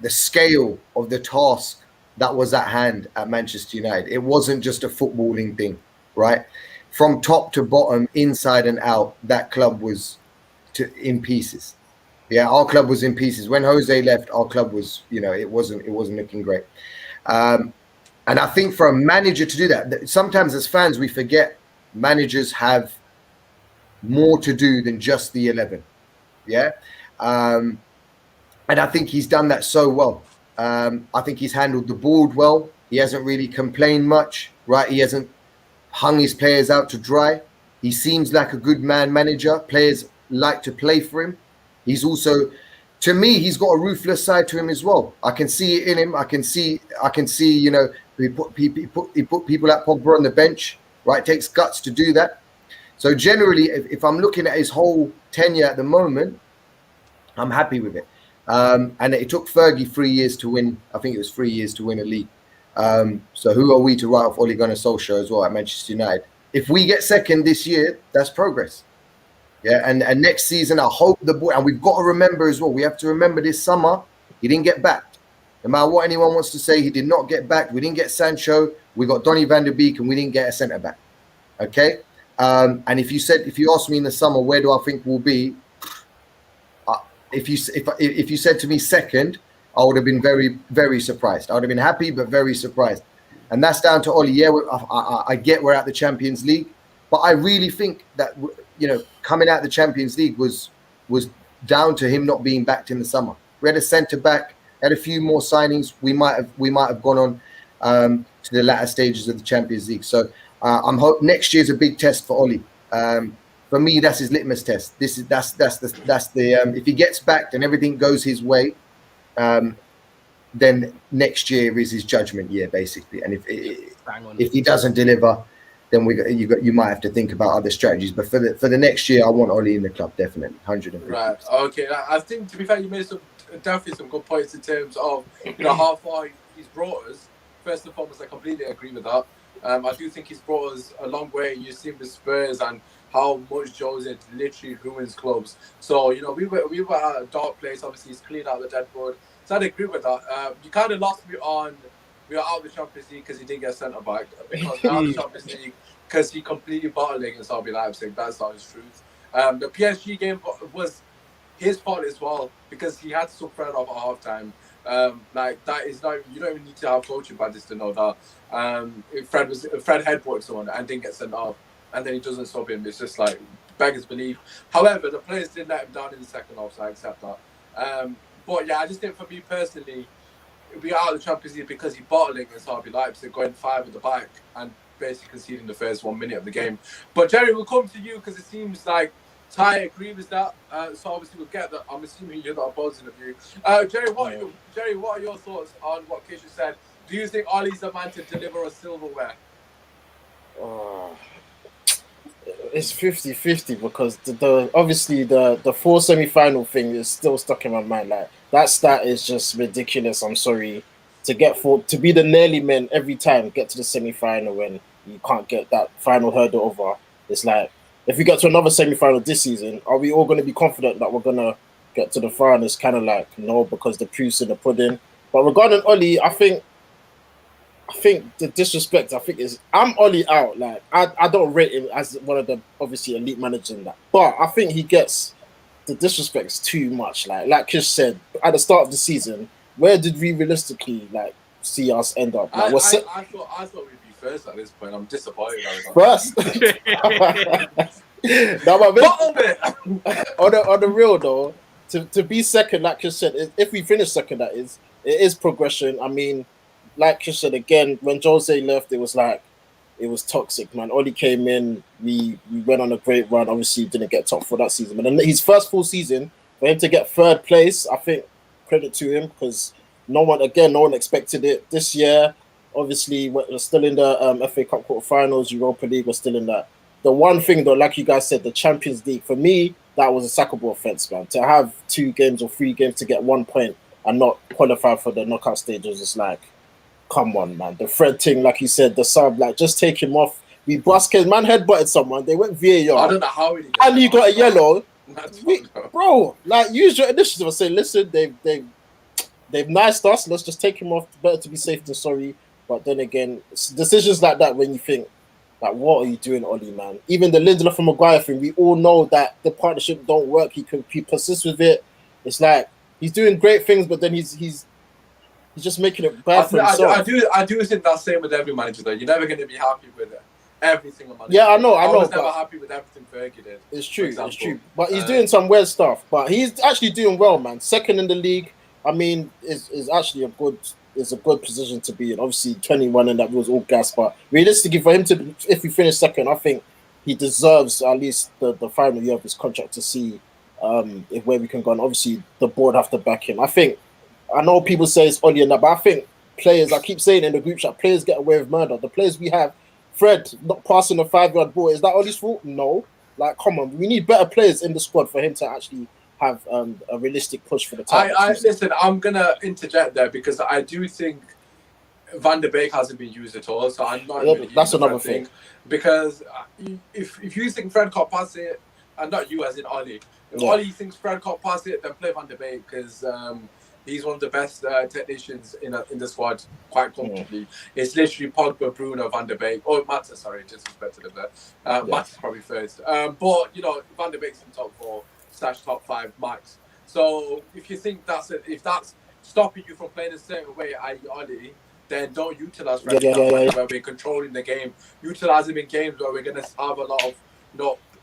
scale of the task that was at hand at Manchester United. It wasn't just a footballing thing, right? From top to bottom, inside and out, that club was in pieces. Yeah, our club was in pieces. When Jose left, our club was, you know, it wasn't looking great. And I think for a manager to do that, sometimes as fans, we forget managers have more to do than just the 11. Yeah. And I think he's done that so well. I think he's handled the board well. He hasn't really complained much, right? He hasn't hung his players out to dry. He seems like a good manager. Players like to play for him. He's also, to me, he's got a ruthless side to him as well. I can see it in him. I can see. You know, he put people like Pogba on the bench. Right, it takes guts to do that. So generally, if I'm looking at his whole tenure at the moment, I'm happy with it. And it took Fergie 3 years to win. I think it was 3 years to win a league. So who are we to write off Ole Gunnar Solskjaer as well at Manchester United? If we get second this year, that's progress. Yeah, and next season, I hope the boy, and we've got to remember as well, we have to remember this summer, he didn't get backed. No matter what anyone wants to say, he did not get backed. We didn't get Sancho, we got Donny van der Beek, and we didn't get a centre back. Okay? And if you asked me in the summer, where do I think we'll be? If you said to me second, I would have been very, very surprised. I would have been happy, but very surprised. And that's down to Ollie. Yeah, I get we're at the Champions League, but I really think that, you know, coming out of the Champions League was down to him not being backed in the summer. We had a centre back, had a few more signings. We might have gone on to the latter stages of the Champions League. So I'm hope next year's a big test for Ollie. For me, that's his litmus test. That's the if he gets backed and everything goes his way, then next year is his judgment year basically. And if he doesn't deliver, then you might have to think about other strategies. But for the next year, I want Ollie in the club definitely, 150%. Right. Okay. I think, to be fair, you made definitely some good points in terms of, you know, how far he's brought us. First and foremost, I completely agree with that. I do think he's brought us a long way. You've seen with Spurs and how much Jose literally ruins clubs. So, you know, we were at a dark place. Obviously, he's cleaned out the dead board. So I'd agree with that. You kind of lost me on, we were out of the Champions League because he didn't get centre back. Because we're out of the Champions League because he completely bottled against RB Leipzig. That's not his truth. The PSG game was his fault as well because he had to sub Fred off at half-time. Like, that is not, you don't even need to have coaching practice to know that. Fred headbutted someone and didn't get sent off, and then he doesn't sub him. It's just like beggars belief. However, the players did let him down in the second half, so I accept that. But yeah, I just think for me personally, we are out of the Champions League because he bottled against RB Leipzig, going 5 at the back and basically conceding the first 1 minute of the game. But Jerry, we'll come to you because it seems like Ty agrees with that. So obviously we'll get that. I'm assuming you're not opposing of you. Jerry, what are your thoughts on what Kisha said? Do you think Ollie's the man to deliver a silverware? It's 50-50 because the obviously the 4 semi-final thing is still stuck in my mind. Like, that stat is just ridiculous. I'm sorry. To be the nearly men every time, get to the semi-final when you can't get that final hurdle over. It's like, if we get to another semi-final this season, are we all going to be confident that we're going to get to the final? It's kind of like, no, because the proof's in the pudding. But regarding Oli, I think the disrespect, I'm Oli out. Like, I don't rate him as one of the obviously elite managers in that. But I think he gets the disrespect's too much. Like Kish said, at the start of the season, where did we realistically see us end up? I thought we'd be first at this point. I'm disappointed. First. No, on the real though, to be second, like Kish said, if we finish second, it is progression. I mean, like Kish said again, when Jose left, it was toxic, man. Oli came in, we went on a great run. Obviously, didn't get top 4 that season, but then his first full season, for him to get 3rd place, I think credit to him, because no one expected it. This year, obviously, we're still in the FA Cup quarterfinals, Europa League, we're still in that. The one thing though, like you guys said, the Champions League, for me, that was a sackable offence, man. To have 2 games or 3 games to get 1 point and not qualify for the knockout stages is like, come on, man. The Fred thing, like you said, the sub, just take him off. We busted, man, headbutted someone. They went VAR. I don't know how he did. And he got a yellow. Bro, use your initiative and say, listen, they've niced us. Let's just take him off. Better to be safe than sorry. But then again, decisions like that, when you think, what are you doing, Oli, man? Even the Lindelof and Maguire thing, we all know that the partnership don't work. He persists with it. It's like he's doing great things, but then he's just making it bad for himself. I do think that's the same with every manager, though. You're never going to be happy with every single manager. Yeah, I know. I was never happy with everything Fergie did. It's true. But he's doing some weird stuff. But he's actually doing well, man. Second in the league. I mean, is actually a good position to be in. Obviously, 21 and that was all gas. But realistically, for him to, if we finish second, I think he deserves at least the final year of his contract to see where we can go. And obviously, the board have to back him. I know people say it's Oli and that, but I think players, I keep saying in the group chat, players get away with murder. The players we have, Fred not passing the 5-yard ball, is that Oli's fault? No. Like, come on, we need better players in the squad for him to actually have a realistic push for the title. Listen, I'm gonna interject there because I do think Van der Beek hasn't been used at all. So I'm not. Yeah, that's another thing. Because if you think Fred can't pass it, and not you as in Oli, if Oli thinks Fred can't pass it, then play Van der Beek because he's one of the best technicians in the squad quite comfortably. It's literally Pogba, Bruno, Van der Beek. Oh, Mata, sorry, disrespect to them there. Mata's probably first. But, Van der Beek's in top 4/top 5 max. So if you think if that's stopping you from playing a certain way, i.e. Oli, then don't utilize Fred where we're controlling the game. Utilize him in games where we're going to have a lot of,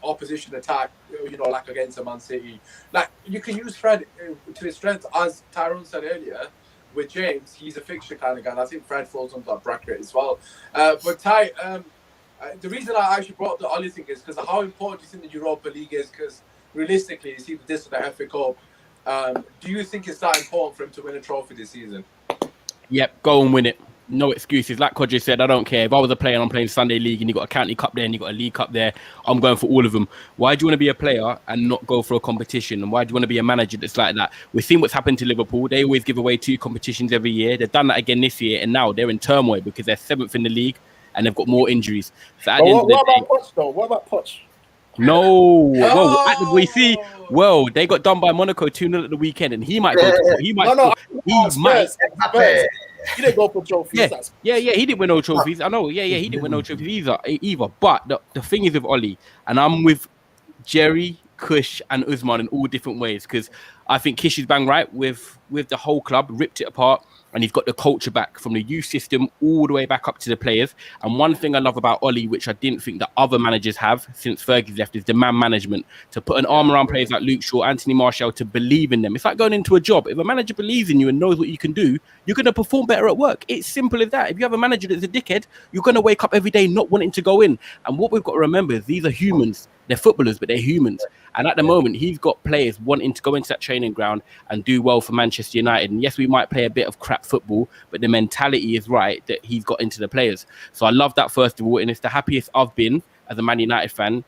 opposition attack, like against a Man City. Like, you can use Fred to his strength, as Tyrone said earlier, with James. He's a fixture kind of guy, and I think Fred falls under that bracket as well. But Ty, the reason I actually brought up the Oli thing is because how important do you think the Europa League is? Because realistically, it's either this or the FA Cup. Do you think it's that important for him to win a trophy this season? Yep, go and win it. No excuses. Like Kodjo said, I don't care. If I was a player and I'm playing Sunday League and you got a County Cup there and you got a League Cup there, I'm going for all of them. Why do you want to be a player and not go for a competition? And why do you want to be a manager that's like that? We've seen what's happened to Liverpool. They always give away 2 competitions every year. They've done that again this year, and now they're in turmoil because they're 7th in the league and they've got more injuries. So what about Poch, though? What about Poch? No, they got done by Monaco 2-0 at the weekend, and he might go. He might. He didn't go for trophies. Yeah. He didn't win no trophies. I know. Yeah. He didn't win no trophies either. But the thing is with Oli, and I'm with Jerry, Kush, and Usmaan in all different ways, because I think Kish is bang right with the whole club, ripped it apart. And he's got the culture back from the youth system all the way back up to the players. And one thing I love about Oli, which I didn't think that other managers have since Fergie's left, is the man management. To put an arm around players like Luke Shaw, Anthony Martial, to believe in them. It's like going into a job. If a manager believes in you and knows what you can do, you're going to perform better at work. It's simple as that. If you have a manager that's a dickhead, you're going to wake up every day not wanting to go in. And what we've got to remember is these are humans. They're footballers, but they're humans. And at the moment, he's got players wanting to go into that training ground and do well for Manchester United. And yes, we might play a bit of crap football, but the mentality is right that he's got into the players. So I love that, first of all. And it's the happiest I've been as a Man United fan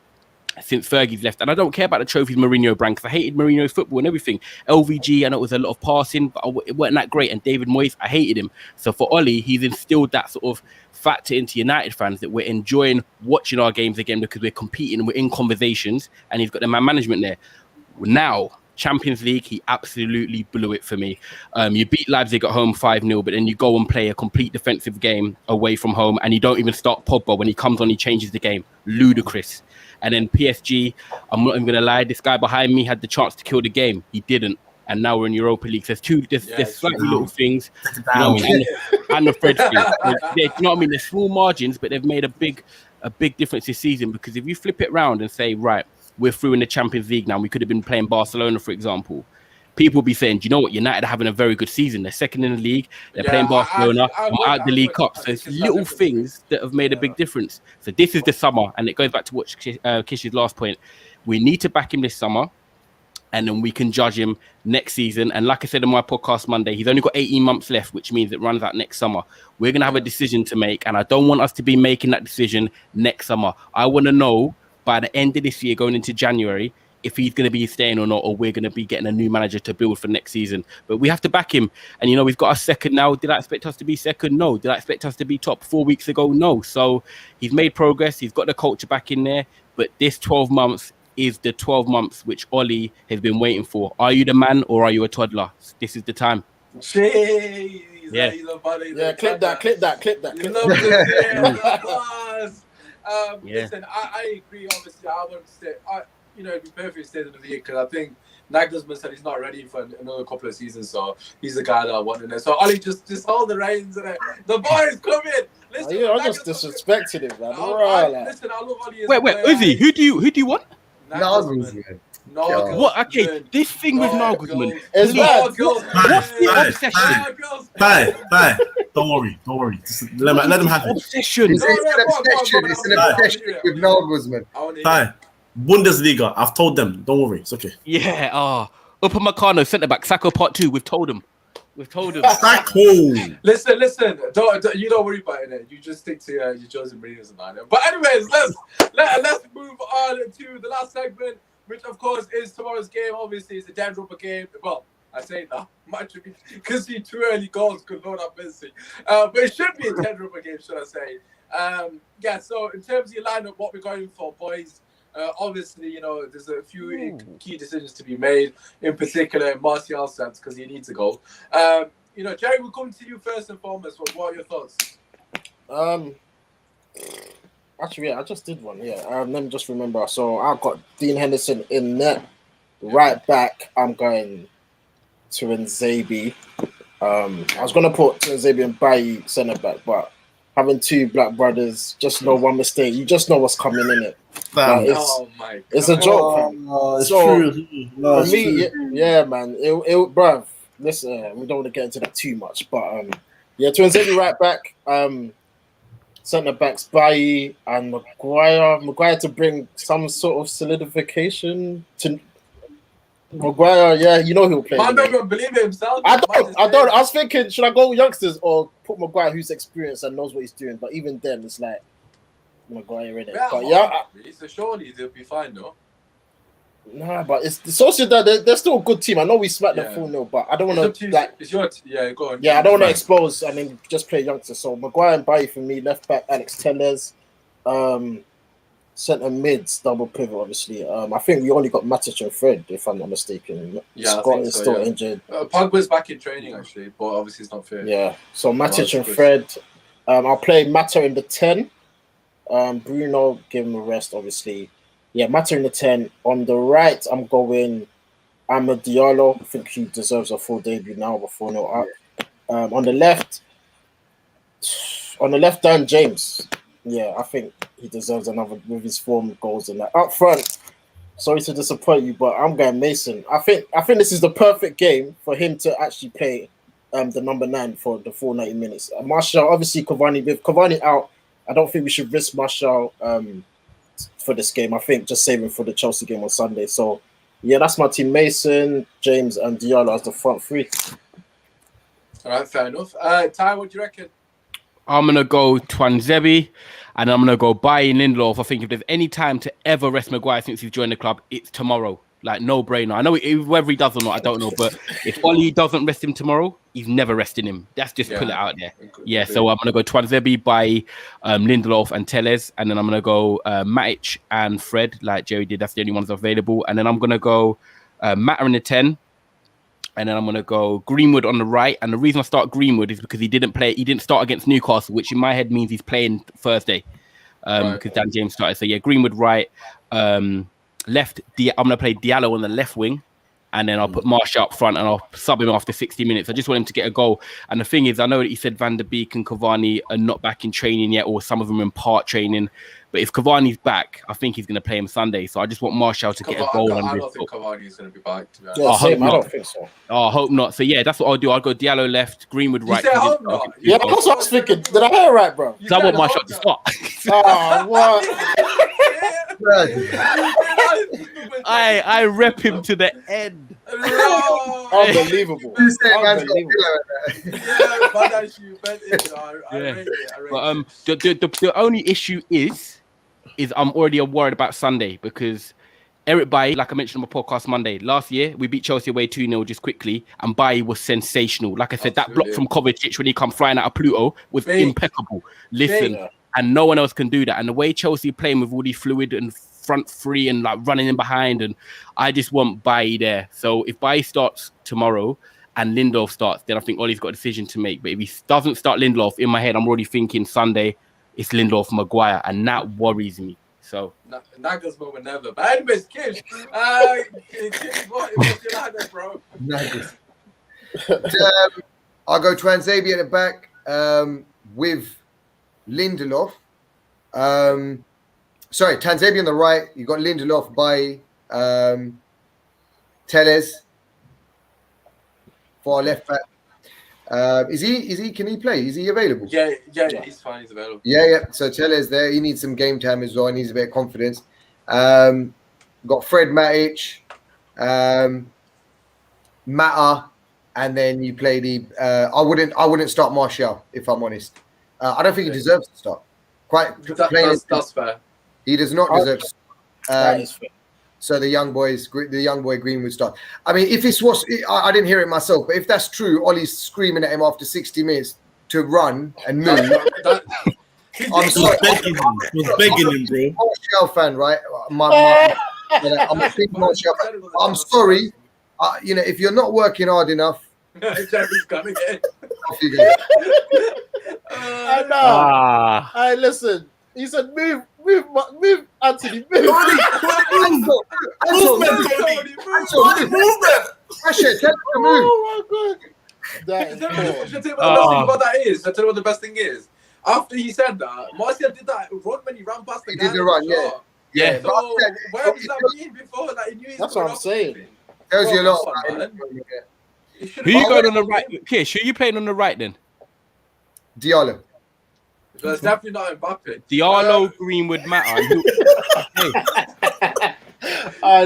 since Fergie's left. And I don't care about the trophies Mourinho brand because I hated Mourinho's football and everything. LVG, I know it was a lot of passing, but it wasn't that great. And David Moyes, I hated him. So for Ollie, he's instilled that sort of factor into United fans that we're enjoying watching our games again because we're competing, we're in conversations, and he's got the man management there. Now, Champions League, he absolutely blew it for me. You beat Leipzig at home 5-0, but then you go and play a complete defensive game away from home, and you don't even start Pogba. When he comes on, he changes the game. Ludicrous. And then PSG, I'm not even going to lie, this guy behind me had the chance to kill the game. He didn't. And now we're in Europa League. There's slightly little things, you know, and the Fred thing. You know what I mean? There's small margins, but they've made a big difference this season, because if you flip it around and say, right, we're through in the Champions League now, we could have been playing Barcelona, for example, people will be saying, do you know what, United are having a very good season. They're second in the league. They're playing Barcelona. We're out the League Cup. So it's little things that have made a big difference. So this is the summer, and it goes back to what Kish's last point. We need to back him this summer, and then we can judge him next season. And like I said in my podcast Monday, he's only got 18 months left, which means it runs out next summer. We're going to have a decision to make, and I don't want us to be making that decision next summer. I want to know by the end of this year, going into January, if he's going to be staying or not, or we're going to be getting a new manager to build for next season. But we have to back him. And, you know, we've got a second now. Did I expect us to be second? No. Did I expect us to be top 4 weeks ago? No. So he's made progress. He's got the culture back in there. But this 12 months is the 12 months which Ollie has been waiting for. Are you the man or are you a toddler? This is the time. Jeez. Yeah, clip that. Listen, I agree. Obviously, I want to say, it'd be perfect to stay in the league, because I think Nagelsmann said he's not ready for another couple of seasons, so he's the guy that I want in there. So Ollie, just hold the reins. The boys coming. Listen, I just disrespected him, man. Listen, I love Ollie. Wait, Uzi, who do you want? Nagelsmann. What? Okay, this thing with Nagelsmann is bad. What's the obsession? Bye. Don't worry. Just let them have it. Obsession. It's an obsession with Nagelsmann. Bye. Bundesliga. I've told them. Don't worry. It's okay. Yeah. Upamecano, centre back. Sacco part 2. We've told him. Sacco. Listen. Don't worry about it. You just stick to your Jose Mourinho's and that. But anyways, let's move on to the last segment, which of course is tomorrow's game. Obviously, it's a dead rubber game. Well, I say that much because he too early goals. Good Lord, I'm busy. But it should be a dead rubber game, should I say? So in terms of your lineup, what we're going for, boys. Obviously, there's a few key decisions to be made, in particular Martial's sense, because he needs to go. Jerry, we'll come to you first and foremost. What are your thoughts? Actually, yeah, I just did one. Yeah, let me just remember. So I've got Dean Henderson in net. Right back, I'm going to Nzabi. I was going to put Nzabi and Bailly centre back, but having two black brothers, just know one mistake. You just know what's coming in it. It's a joke. It's true. For me, yeah, man. Bruv, listen, we don't want to get into that too much, but to Nzabi right back, centre backs Bailly and Maguire to bring some sort of solidification to Maguire. Yeah, he'll play. Man don't believe in himself. I don't. I was thinking, should I go with youngsters or put Maguire, who's experienced and knows what he's doing? But even then, it's like Maguire in it. So surely they'll be fine, though. Nah, but it's Sociedad. They're still a good team. I know we smacked them 4-0, but I don't want to go on. Yeah, I don't want to expose and then just play youngsters. So Maguire and Bailly for me, left back Alex Telles, centre mids, double pivot. Obviously, I think we only got Matic and Fred, if I'm not mistaken. Yeah, Scott is still injured. Pogba's back in training actually, but obviously it's not fair. Yeah, so Matic and Fred. I'll play Mata in the 10. Bruno, give him a rest, obviously. Yeah, Mata in the 10. On the right, I'm going Amad Diallo. I think he deserves a full debut now before 4-0 up. On the left, Dan James. Yeah, I think he deserves another with his form goals in that. Up front, sorry to disappoint you, but I'm going Mason. I think this is the perfect game for him to actually play the number 9 for the full 90 minutes. Martial, obviously Cavani. With Cavani out, I don't think we should risk Martial for this game. I think just save him for the Chelsea game on Sunday. So, yeah, that's my team. Mason, James, and Diallo as the front three. All right, fair enough. Ty, what do you reckon? I'm going to go Twanzebe, and I'm going to go Bailly Lindelof. I think if there's any time to ever rest Maguire since he's joined the club, it's tomorrow. Like, no brainer. I know whether he does or not, I don't know. But if Oli doesn't rest him tomorrow, he's never resting him. That's just put it out there. Yeah, so I'm going to go Twanzebe, Bailly, Lindelof, and Telles. And then I'm going to go Matic and Fred, like Jerry did. That's the only ones available. And then I'm going to go Mata in the 10. And then I'm going to go Greenwood on the right. And the reason I start Greenwood is because he didn't start against Newcastle, which in my head means he's playing Thursday. Because Dan James started. So, yeah, Greenwood right. Left, I'm going to play Diallo on the left wing, and then I'll put Martial up front, and I'll sub him after 60 minutes. I just want him to get a goal. And the thing is, I know that he said Van der Beek and Cavani are not back in training yet, or some of them in part training. But if Cavani's back, I think he's going to play him Sunday. So I just want Martial to get a goal. I don't think Cavani's going to be back. To be honest. I don't think so. Oh, I hope not. So, yeah, that's what I'll do. I'll go Diallo left, Greenwood right. I hope not. Yeah, that's what I was thinking. Did I hear it right, bro? I want Martial to start. Oh, what? I rep him to the end. Unbelievable. The only issue is I'm already worried about Sunday because Eric Bailly, like I mentioned on my podcast Monday, last year we beat Chelsea away 2-0 just quickly, and Bailly was sensational. Like I said, that block from Kovacic when he come flying out of Pluto was impeccable. Listen, and no one else can do that. And the way Chelsea playing with all these fluid and front three and like running in behind, and I just want Bailly there. So if Bailly starts tomorrow and Lindelof starts, then I think Ollie's got a decision to make. But if he doesn't start Lindelof, in my head, I'm already thinking Sunday it's Lindelof Maguire, and that worries me. So Naga's moment never. But anyways, Kish, what's your line, bro? I'll go Twanzebe at the back with Lindelof. Sorry, Twanzebe on the right. You got Lindelof by Telles for left back. Is he? Can he play? Is he available? Yeah, he's fine. He's available. Yeah. So Telles there. He needs some game time as well. He needs a bit of confidence. Got Fred Matic, Mata, and then you play the. I wouldn't start Martial if I'm honest. I don't think he deserves to start. That's fair. He does not deserve to start. So the young boy Greenwood start. I mean, if this was, I didn't hear it myself, but if that's true, Ollie's screaming at him after 60 minutes to run and move. I'm sorry. Begging him, bro. Martial fan, right? I'm a big Martial fan. I'm sorry. If you're not working hard enough, Jerry's coming in. Off you go. I know. Hey, listen. He said, move, Anthony, move. Movement. Pressure, tell him to move. Oh my God. I'll tell you what the best thing is. After he said that, Martial did that run when he ran past the guy. He did the run, yeah. So where was that being before? Like, he knew that's what I'm saying. Tells you a lot. Who you going on the right? Kish, who you playing on the right then? Diallo. So it's definitely not Mbappe. Diallo, Greenwood, Mata.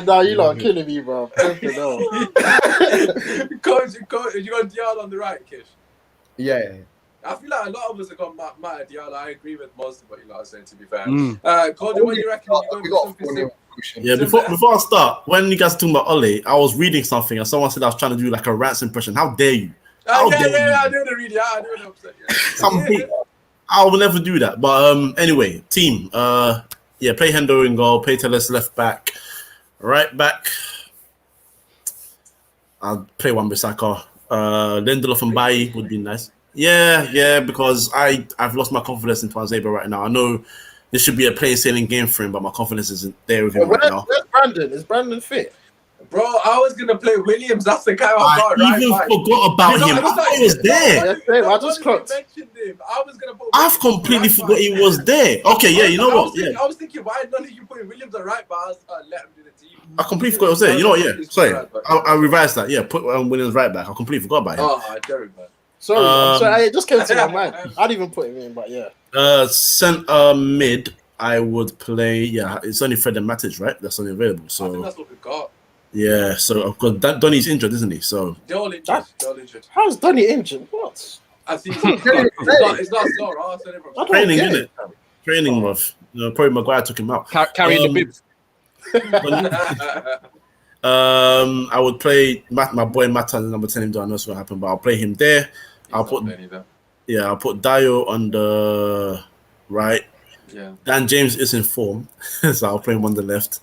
No, you lot are killing me, bro. Coach, you got Diallo on the right, Kish? Yeah. I feel like a lot of us have got Mata Diallo. I agree with most of what you lot are saying, to be fair. Coach, what do you reckon? Before I start, when you guys are talking about Ole, I was reading something and someone said I was trying to do like a Rants impression. How dare you? I do the reading. I do the upset. I will never do that. But anyway, team. Play Hendo in goal. Play Telles left back. Right back. I'll play Wan-Bissaka. Lindelof and Bailly would be nice. Yeah, because I've lost my confidence in Twanzebe right now. I know this should be a plain sailing game for him, but my confidence isn't there with him right now. Where's Brandon? Is Brandon fit? Bro, I was gonna play Williams. That's the guy I even forgot about him. I thought he was there. I just clocked. I've completely forgot he was there. Okay, yeah, you know what? I was thinking, why none of you putting Williams on right, but I was let him do the team. I completely forgot he was there. You know what? Yeah, sorry. I revised that. Yeah, put Williams right back. I completely forgot about him. Oh, Jerry, man. Sorry, it just came to my mind. I didn't even put him in, but yeah. Centre mid, I would play. Yeah, it's only Fred and Matic, right? That's only available. So I think that's what we've got. Yeah, so of course Donny's injured, isn't he? So they're all injured. How's Donny injured? What? I see. It's not so raw. Training, isn't it? Training, rough. Probably Maguire took him out. Carrying the bibs. I would play my boy Mata, number 10. I know what's going to happen, but I'll play him there. I'll put Dio on the right. Yeah. Dan James is in form, so I'll play him on the left.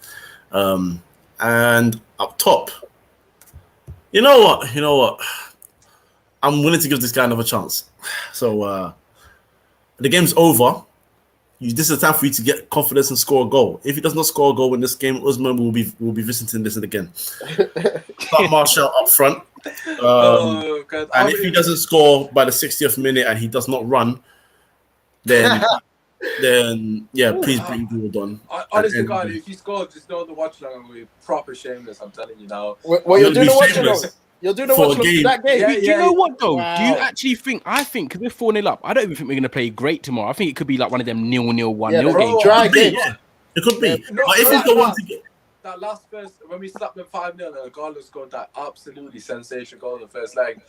And up top, you know what? I'm willing to give this guy another chance. So the game's over. This is the time for you to get confidence and score a goal. If he does not score a goal in this game, Usmaan will be visiting this again. Start Martial up front. And if he doesn't score by the 60th minute and he does not run, then please bring Gould on. Honestly, God, if he scores, just know the watch along will be proper shameless. I'm telling you now. Well, you're doing the watch along. You're doing the watch along that game. Do you know what though? Wow. Do you actually think? I think because we're 4-0 up, I don't even think we're going to play great tomorrow. I think it could be like one of them 0-0, 1-0 games. Dry game. It could be. But if it's the one to get. That last first, when we slapped them 5-0, and Carlos scored that absolutely sensational goal in the first leg.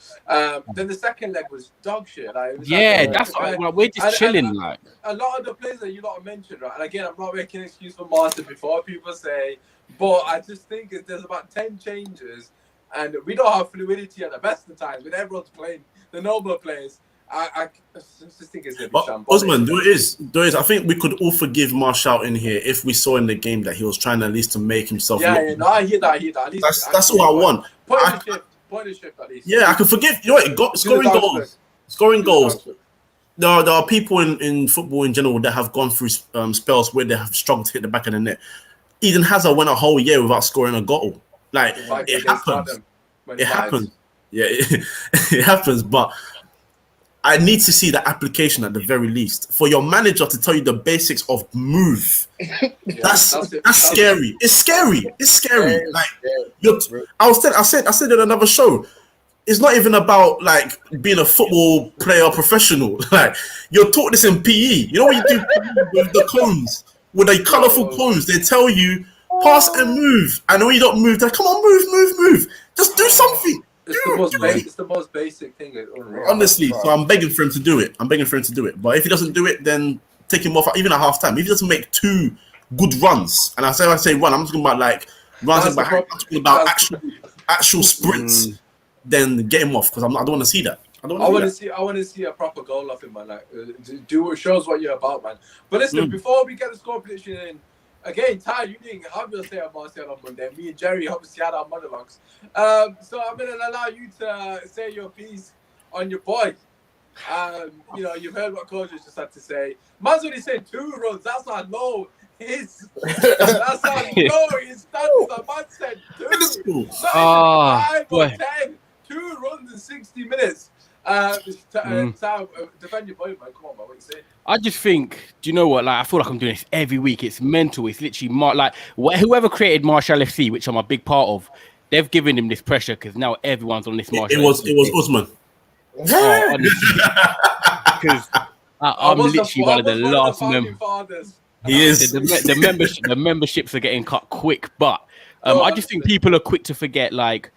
Then the second leg was dog shit. That's what we're just chilling. Like a lot of the players that you lot mentioned, right? And again, I'm not making an excuse for Martin before people say, but I just think there's about 10 changes, and we don't have fluidity at the best of times when everyone's playing the normal players. I just think it's going to be shambolic. Usmaan, there is. I think we could all forgive Martial in here if we saw in the game that he was trying at least to make himself. I hear that. At least that's all I want. Point of shift at least. Yeah, I can forgive. You know what? Scoring goals. There are people in football in general that have gone through spells where they have struggled to hit the back of the net. Eden Hazard went a whole year without scoring a goal. Like it happens. It happens. Yeah, it happens. But I need to see the application at the very least for your manager to tell you the basics of move. That's scary. It's scary. Like I said in another show. It's not even about like being a football player professional. Like you're taught this in PE. You know what you do with the cones, with the colourful cones. They tell you pass and move, and when you don't move, they're like, come on, move. Just do something. It's the most basic thing. Honestly, so I'm begging for him to do it. But if he doesn't do it, then take him off even at half time. If he doesn't make 2 good runs, and I say run, I'm talking about like runs in behind. I'm talking about actual sprints. Then get him off because I don't want to see that. I want to see a proper goal off him, man. Like shows what you're about, man. But listen, before we get the score prediction in. Again, Ty, you didn't have your say on Martial on Monday. Me and Jerry obviously had our monologues. So I'm going to allow you to say your piece on your boy. You've heard what Coach just had to say. Man's only said 2 runs. That's how low his. That's how low his standards are. Man said 2. Not even 5 or 10. 2 runs in 60 minutes. Defend your boy, man. Come on, man. What you saying? I just think, do you know what? Like, I feel like I'm doing this every week. It's mental. It's literally whoever created Martial FC, which I'm a big part of. They've given him this pressure because now everyone's on this Martial. It was Usmaan. Because I'm literally one of the last members. He is. The memberships are getting cut quick, but I just think people are quick to forget. Like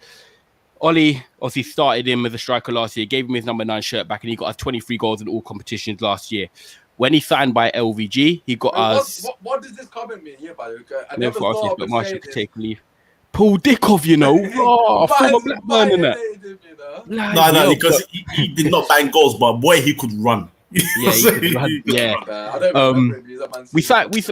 Ollie obviously started him as a striker last year, gave him his number 9 shirt back, and he got us 23 goals in all competitions last year. When he signed by LVG, he got us. What does this comment mean here, by the way? I never thought but Martial could take leave. Paul Dickov, former Blackburn and that. No, because he did not bang goals, but boy, he could run. Yeah, he could run. I don't remember him.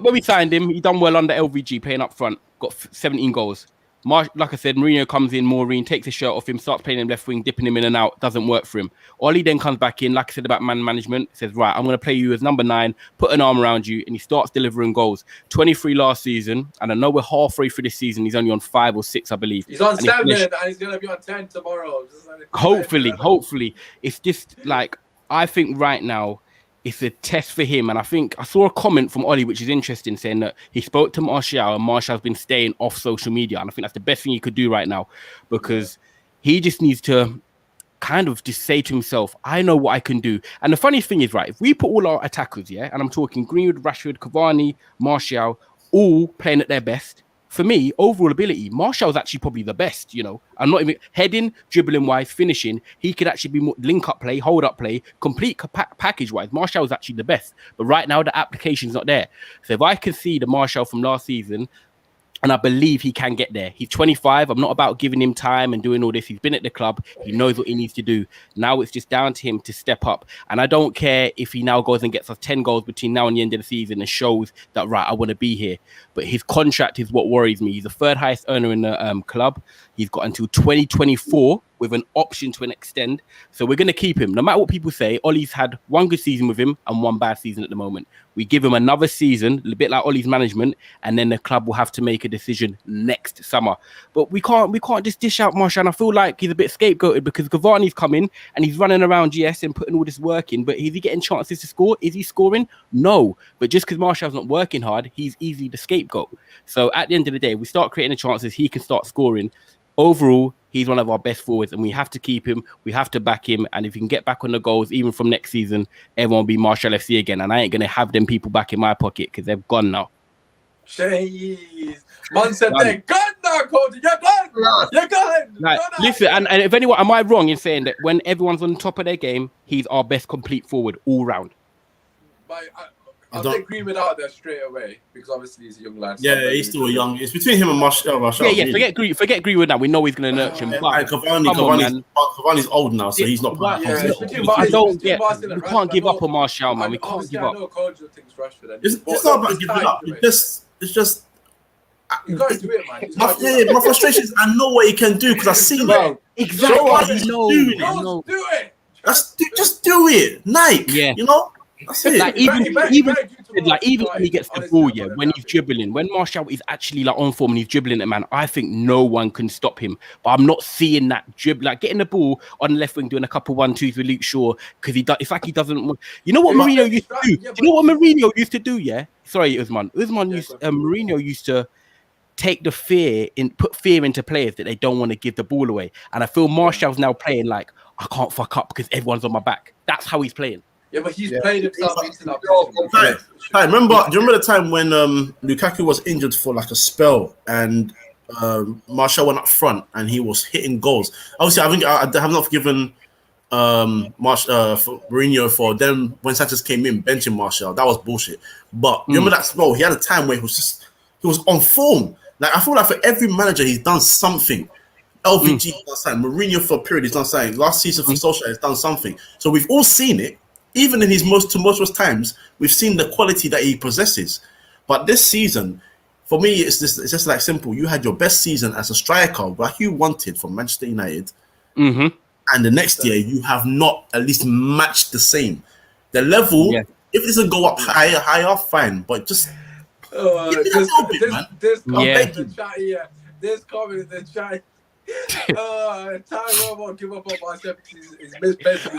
When we signed him, he done well under LVG, playing up front, got 17 goals. Like I said, Mourinho comes in, Maureen takes his shirt off him, starts playing him left wing, dipping him in and out, doesn't work for him. Ollie then comes back in, like I said about man management, says, right, I'm going to play you as number 9, put an arm around you, and he starts delivering goals. 23 last season, and I know we're halfway through this season, he's only on 5 or 6, I believe. He's on 7, and he's going to be on 10 tomorrow. Hopefully. It's just like, I think right now, it's a test for him. And I think I saw a comment from Ollie, which is interesting, saying that he spoke to Martial and Martial's been staying off social media. And I think that's the best thing he could do right now, because he just needs to kind of just say to himself, I know what I can do. And the funny thing is, right, if we put all our attackers, and I'm talking Greenwood, Rashford, Cavani, Martial, all playing at their best, for me, overall ability, Martial's actually probably the best, you know. I'm not even heading, dribbling wise, finishing. He could actually be more link up play, hold up play, complete package wise. Martial's actually the best. But right now, the application's not there. So if I can see the Martial from last season, and I believe he can get there. He's 25. I'm not about giving him time and doing all this. He's been at the club. He knows what he needs to do. Now it's just down to him to step up. And I don't care if he now goes and gets us 10 goals between now and the end of the season and shows that, right, I want to be here. But his contract is what worries me. He's the third highest earner in the club. He's got until 2024 with an option to an extend. So we're going to keep him. No matter what people say, Ollie's had one good season with him and one bad season at the moment. We give him another season, a bit like Ollie's management, and then the club will have to make a decision next summer. But we can't just dish out Martial. And I feel like he's a bit scapegoated because Cavani's coming and he's running around GS and putting all this work in. But is he getting chances to score? Is he scoring? No. But just because Martial's not working hard, he's easily the scapegoat. So at the end of the day, we start creating the chances, he can start scoring. Overall, he's one of our best forwards, and we have to keep him. We have to back him. And if he can get back on the goals, even from next season, everyone will be Martial FC again. And I ain't going to have them people back in my pocket because they've gone now. Jeez. Man said they're gone now, Cody. You're gone. You're gone. Like, listen, and if anyone, am I wrong in saying that when everyone's on top of their game, he's our best complete forward all round? I'll take Greenwood out there straight away because obviously he's a young lad. Yeah, he's still young. It's between him and Martial. Yeah. Really. Forget Greenwood now. We know he's going to nurture him. Cavani's old now, so he's not. I don't get. We can't give up on Martial, man. We can't give up. It's not about giving up. It's just. You gotta do it, man. My frustration is I know what he can do because I've seen it. Exactly. Do it. Just do it, Nike. Yeah. You know. That's it. Like even when he gets the ball, when he's dribbling, when Martial is actually like on form and he's dribbling it, man, I think no one can stop him. But I'm not seeing that dribble, like getting the ball on the left wing, doing a couple 1-2s with Luke Shaw because it's like he doesn't. You know what Mourinho used to do? You know what Mourinho used to do? Yeah, sorry, Usmaan. Mourinho used to take the put fear into players that they don't want to give the ball away. And I feel Martial's now playing like I can't fuck up because everyone's on my back. That's how he's playing. Yeah, but he's played himself into that position. Do you remember the time when Lukaku was injured for like a spell and Martial went up front and he was hitting goals? Obviously, I have not forgiven Mourinho for them when Sanchez came in benching Martial. That was bullshit. But remember that spell? He had a time where he was on form. Like I feel like for every manager, he's done something. LVG has done something. Mourinho for a period, he's done something. Last season for Solskjaer, he's done something. So we've all seen it. Even in his most tumultuous times, we've seen the quality that he possesses. But this season, for me, it's just like simple. You had your best season as a striker, like you wanted from Manchester United. And the next year, you have not at least matched the same. The level, if it doesn't go up higher, fine. But just this comment in the chat here. This comment in the chat. Tyrone won't give up on myself because he's misplaced.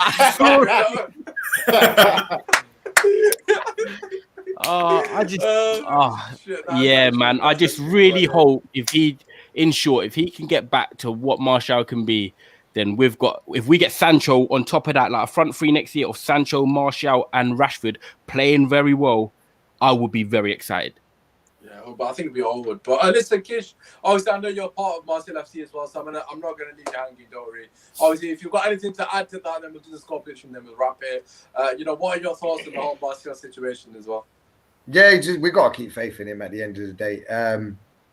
Man. I just really hope if he can get back to what Martial can be, then if we get Sancho on top of that, like a front three next year of Sancho, Martial, and Rashford playing very well, I will be very excited. Yeah, but I think we all would. But listen, Kish, obviously I know you're part of Martial FC as well, so I'm not going to leave you hanging, don't worry. Obviously, if you've got anything to add to that, then we'll do the score prediction, then we'll wrap it. What are your thoughts on the whole Martial situation as well? Yeah, we got to keep faith in him at the end of the day.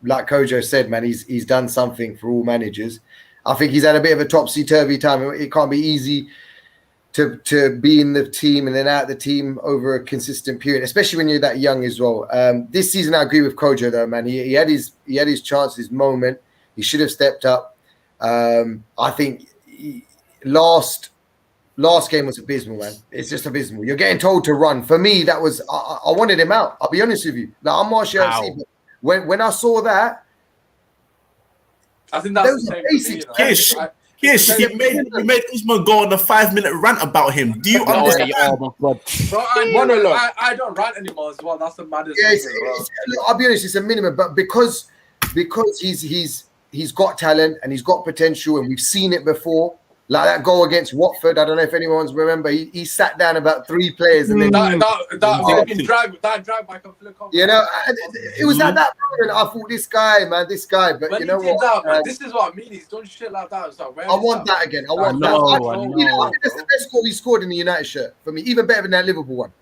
Like Kojo said, man, he's done something for all managers. I think he's had a bit of a topsy-turvy time. It can't be easy to be in the team and then out the team over a consistent period, especially when you're that young as well. This season, I agree with Kojo though, man. He had his chance, his moment. He should have stepped up. I think last game was abysmal, man. It's just abysmal. You're getting told to run. For me, that was I wanted him out. I'll be honest with you. Like, I'm Martial FC, but when I saw that, I think that's the basic. Yes, you made Usmaan go on a 5-minute rant about him. Do you understand? Oh my God. Bro, I don't rant anymore as well. That's the maddest thing. I'll be honest, it's a minimum, but because he's got talent and he's got potential and we've seen it before, Like that goal against Watford. I don't know if anyone's remember. He sat down about 3 players and then that drive by Flick on. You know, it was at that moment I thought this guy. But when you know what? That, this is what I mean. He's done shit like that. It's like, I want that again. I want that. I think that's the best goal he scored in the United shirt for me. Even better than that Liverpool one.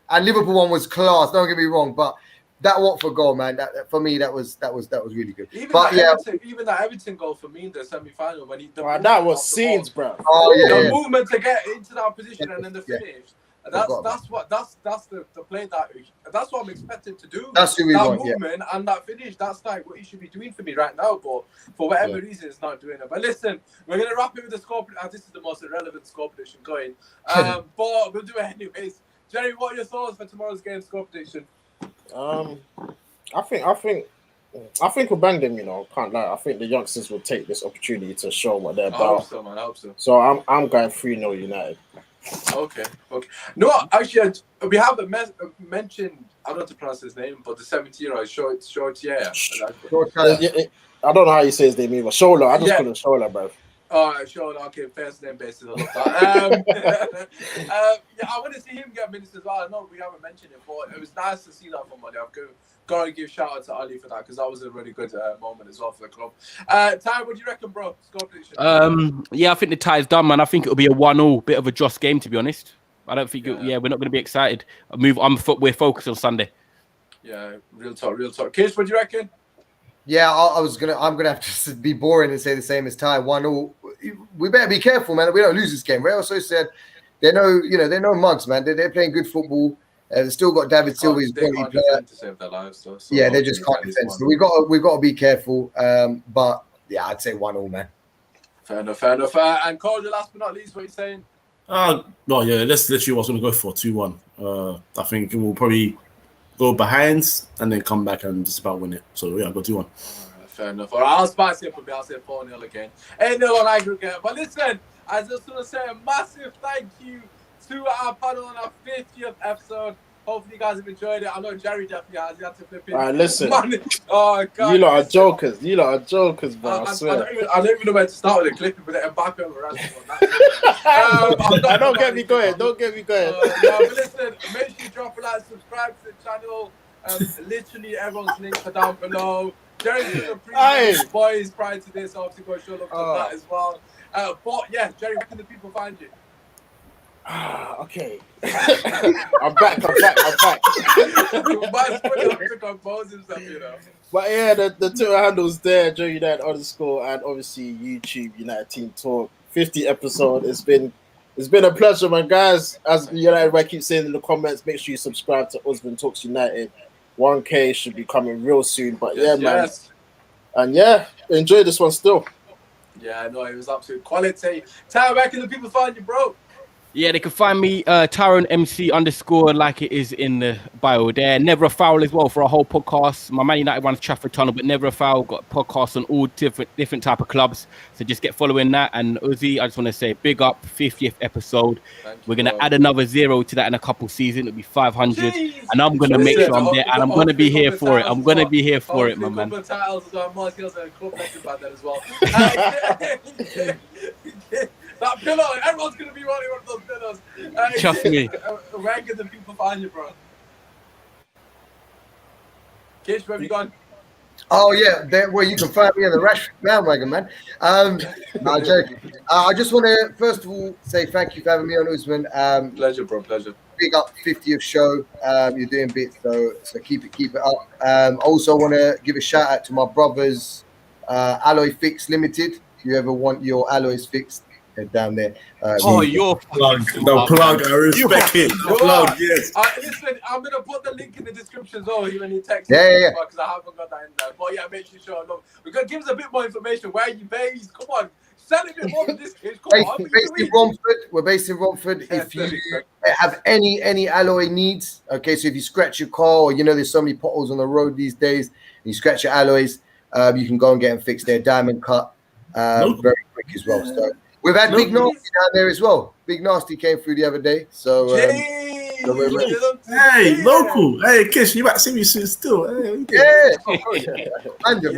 And Liverpool one was class. Don't get me wrong, but that Watford goal, man, that for me that was really good. Even that Everton goal for me in the semi-final when that was scenes, bro. Oh yeah, the movement to get into that position and then the finish. That's the play that's what I'm expecting to do. That's who we want. Movement and that finish. That's like what he should be doing for me right now. But for whatever reason, it's not doing it. But listen, we're gonna wrap it with the score. This is the most irrelevant score prediction going. But we'll do it anyways. Jerry, what are your thoughts for tomorrow's game score prediction? I think we'll bang them, you know, can't lie. I think the youngsters will take this opportunity to show what they're about. I hope so, man. I hope so. So I'm going 3-0 United. Okay. No, actually, we haven't mentioned, I don't know how to pronounce his name, but the 17-year-old short, yeah. I don't know how you say his name either. Shola, I just call him Shola, bro. All right, sure. Okay, first name basis. I love that. I want to see him get minutes as well. I know we haven't mentioned it, but it was nice to see that from Ollie. I've got to give shout out to Ali for that because that was a really good moment as well for the club. Ty, what do you reckon, bro? Score prediction? Yeah, I think the tie's done, man. I think it'll be a 1-1, bit of a Joss game, to be honest. I don't think. We're not going to be excited. We're focused on Sunday. Yeah, real talk. Kish, what do you reckon? Yeah, I'm gonna have to be boring and say the same as Ty. 1-0. We better be careful, man. We don't lose this game. Real also said they're no mugs, man. They're playing good football. They've still got David Silva, who's quality player. To save their lives, so they just can't defend. So we've got to be careful. But yeah, I'd say 1-0, man. Fair enough. And Cole, last but not least, what are you saying? No, yeah, that's literally what I was going to go for, 2-1. I think we'll probably go behind and then come back and just about win it. So yeah, I'll go 2-1. Fair enough. All right, I'll spice it for me. I'll say 4-0 again. 8-0 on aggregate. But listen, I just want to say a massive thank you to our panel on our 50th episode. Hopefully you guys have enjoyed it. I know Jerry definitely has. He had to flip it. All right, listen. Oh, God. You lot are jokers, bro. I swear. I don't even know where to start with the clipping, but Mbappe over Don't get me going. But listen, make sure you drop a like, subscribe to the channel. Literally everyone's links are down below. Jerry's doing a pre boys prior to this. Obviously, go show love to that as well. But yeah, Jerry, where can the people find you? Okay. I'm back. But yeah, the Twitter handles there, Joe United _ and obviously YouTube United Team Talk. 50 episode. It's been a pleasure, man, guys. As United keep saying in the comments, make sure you subscribe to Usmaan Talks United. 1K should be coming real soon. But man. And enjoy this one still. Yeah, no, it was absolute quality. Ty, where can the people find you, bro? Yeah, they can find me Tyrone MC _ like it is in the bio there. Never a Foul as well for a whole podcast. My Man United one's Trafford Tunnel, but Never a Foul got podcasts on all different type of clubs. So just get following that. And Uzi, I just want to say big up, 50th episode. We're going to add another 0 to that in a couple seasons. It'll be 500. And I'm going to make sure I'm there. And I'm going to be here for it. I'm going to be here for it, my man. Titles as well. More skills and club legend by that as well. That pillow, everyone's going to be wanting one of those pillows. Trust me. Where can the people find you, bro? Kish, where have you gone? Oh, yeah, where you can find me in the Rashford bandwagon, man. No, joking. I just want to, first of all, say thank you for having me on, Usmaan. Pleasure, bro, pleasure. Big up 50th show. You're doing bits, so keep it up. I also want to give a shout out to my brothers, Alloy Fix Limited. If you ever want your alloys fixed, down there. Your plug. The plug. I respect it. The plug, yes. Listen, I'm going to put the link in the description as well, even in text. Yeah. Because I haven't got that in there. But yeah, make sure you show love. Because give us a bit more information. Where are you based? Come on. Sell a bit more than this, kid. Come on. We're based in Romford. If you have any alloy needs, okay, so if you scratch your car, or there's so many potholes on the road these days, and you scratch your alloys, you can go and get them fixed there. Diamond cut, very quick as well. So we've had Big Nasty down there as well. Big Nasty came through the other day. So, hey, local. Hey, Kish, you might see me soon still. Hey, man. You got to get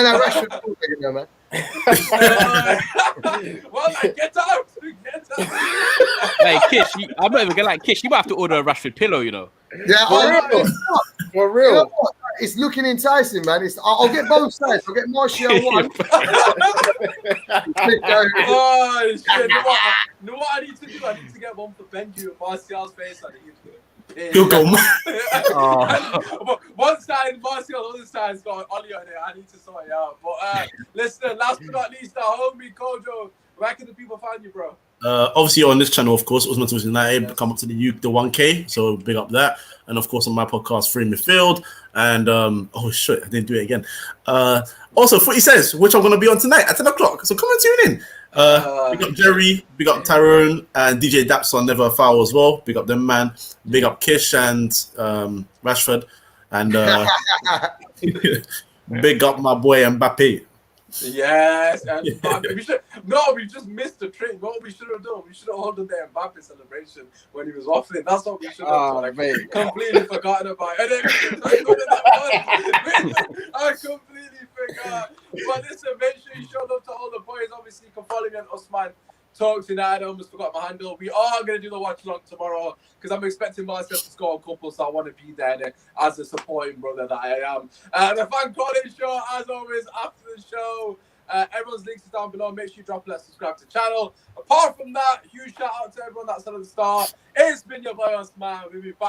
that Rashford, man. Well, like, get out. Hey, Kish, I'm not even gonna like Kish. You might have to order a Rashford pillow, you know. Yeah, For real. You know what? It's looking enticing, man. I'll get both sides. I'll get Martial one. Oh shit! Know what I need to do? I need to get one for Benji with Martial's face on it. He'll go. One side Martial, the other side's got Ollie on it. I need to sort it out. But listen, last but not least, our homie Kojo. Where can the people find you, bro? Obviously on this channel, of course, Usmaan to United, come up to the 1K, so big up that. And of course on my podcast, Free Midfield. And oh shit, I didn't do it again. Also, Footy Says, which I'm gonna be on tonight at 10 o'clock. So come and tune in. Big up Jerry, big up Tyrone, and DJ Daps on Never a Foul as well. Big up them, man. Big up Kish and Rashford. And big up my boy Mbappe. Yes, and we just missed the trick. What we should have done, we should have ordered the Mbappe celebration when he was waffling. That's what we should have done. Completely forgotten about it. And then I completely forgot. But listen, make sure you show love to all the boys. Obviously, you can follow me on Usmaan Talks United. I almost forgot my handle. We are going to do the watch along tomorrow because I'm expecting myself to score a couple, so I want to be there as a supporting brother that I am. The Fan Calling Show, as always, after the show. Everyone's links is down below. Make sure you drop a like, subscribe to the channel. Apart from that, huge shout out to everyone that's at the start. It's been your boy Usmaan. We'll be back